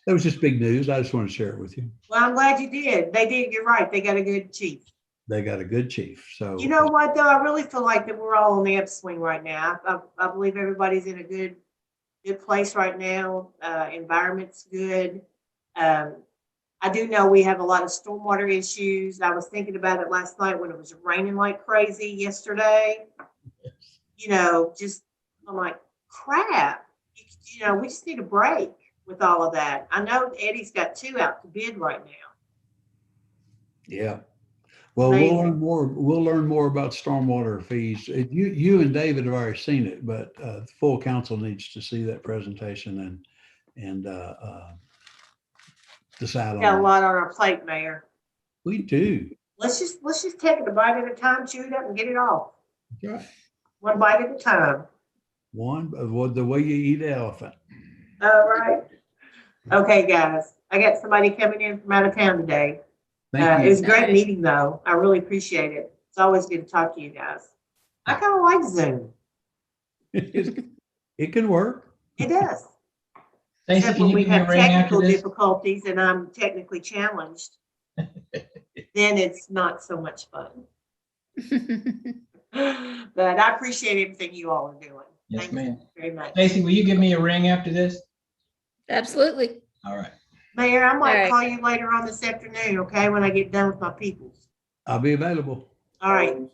S1: was just big news. I just want to share it with you.
S4: Well, I'm glad you did. They did. You're right. They got a good chief.
S1: They got a good chief. So
S4: You know what, though? I really feel like that we're all on the upswing right now. I believe everybody's in a good place right now. Environment's good. I do know we have a lot of stormwater issues. I was thinking about it last night when it was raining like crazy yesterday. I'm like, crap. We just need a break with all of that. I know Eddie's got 2 out to bid right now.
S1: yeah. Well,
S4: Amazing.
S1: we'll learn more about stormwater fees. You and David have already seen it, but the full council needs to see that presentation and decide
S4: Got a
S1: on it.
S4: lot on our plate, Mayor.
S1: We do.
S4: Let's just take it a bite at a time, chew it up, and get it off.
S1: Right.
S4: One bite at a time.
S1: One of the way you eat elephant.
S4: All right. Okay, guys. I got somebody coming in from out of town today.
S1: Thank
S4: It
S1: you.
S4: was a great meeting, though. I really appreciate it. It's always good to talk to you guys. I kind of like Zoom.
S1: It can work.
S4: It does.
S3: Stacey,
S4: Except
S3: can
S4: when
S3: you
S4: we
S3: give me a
S4: have
S3: ring after
S4: technical
S3: this?
S4: difficulties and I'm technically challenged, then it's not so much fun. But I appreciate everything you all are doing.
S3: Yes,
S4: Thank you
S3: ma'am.
S4: very much.
S3: Stacey, will you give me a ring after this?
S2: Absolutely.
S3: All right.
S4: Mayor, I might
S2: All right.
S4: call you later on this afternoon, okay, when I get done with my peoples.
S1: I'll be available.
S4: All right. Thank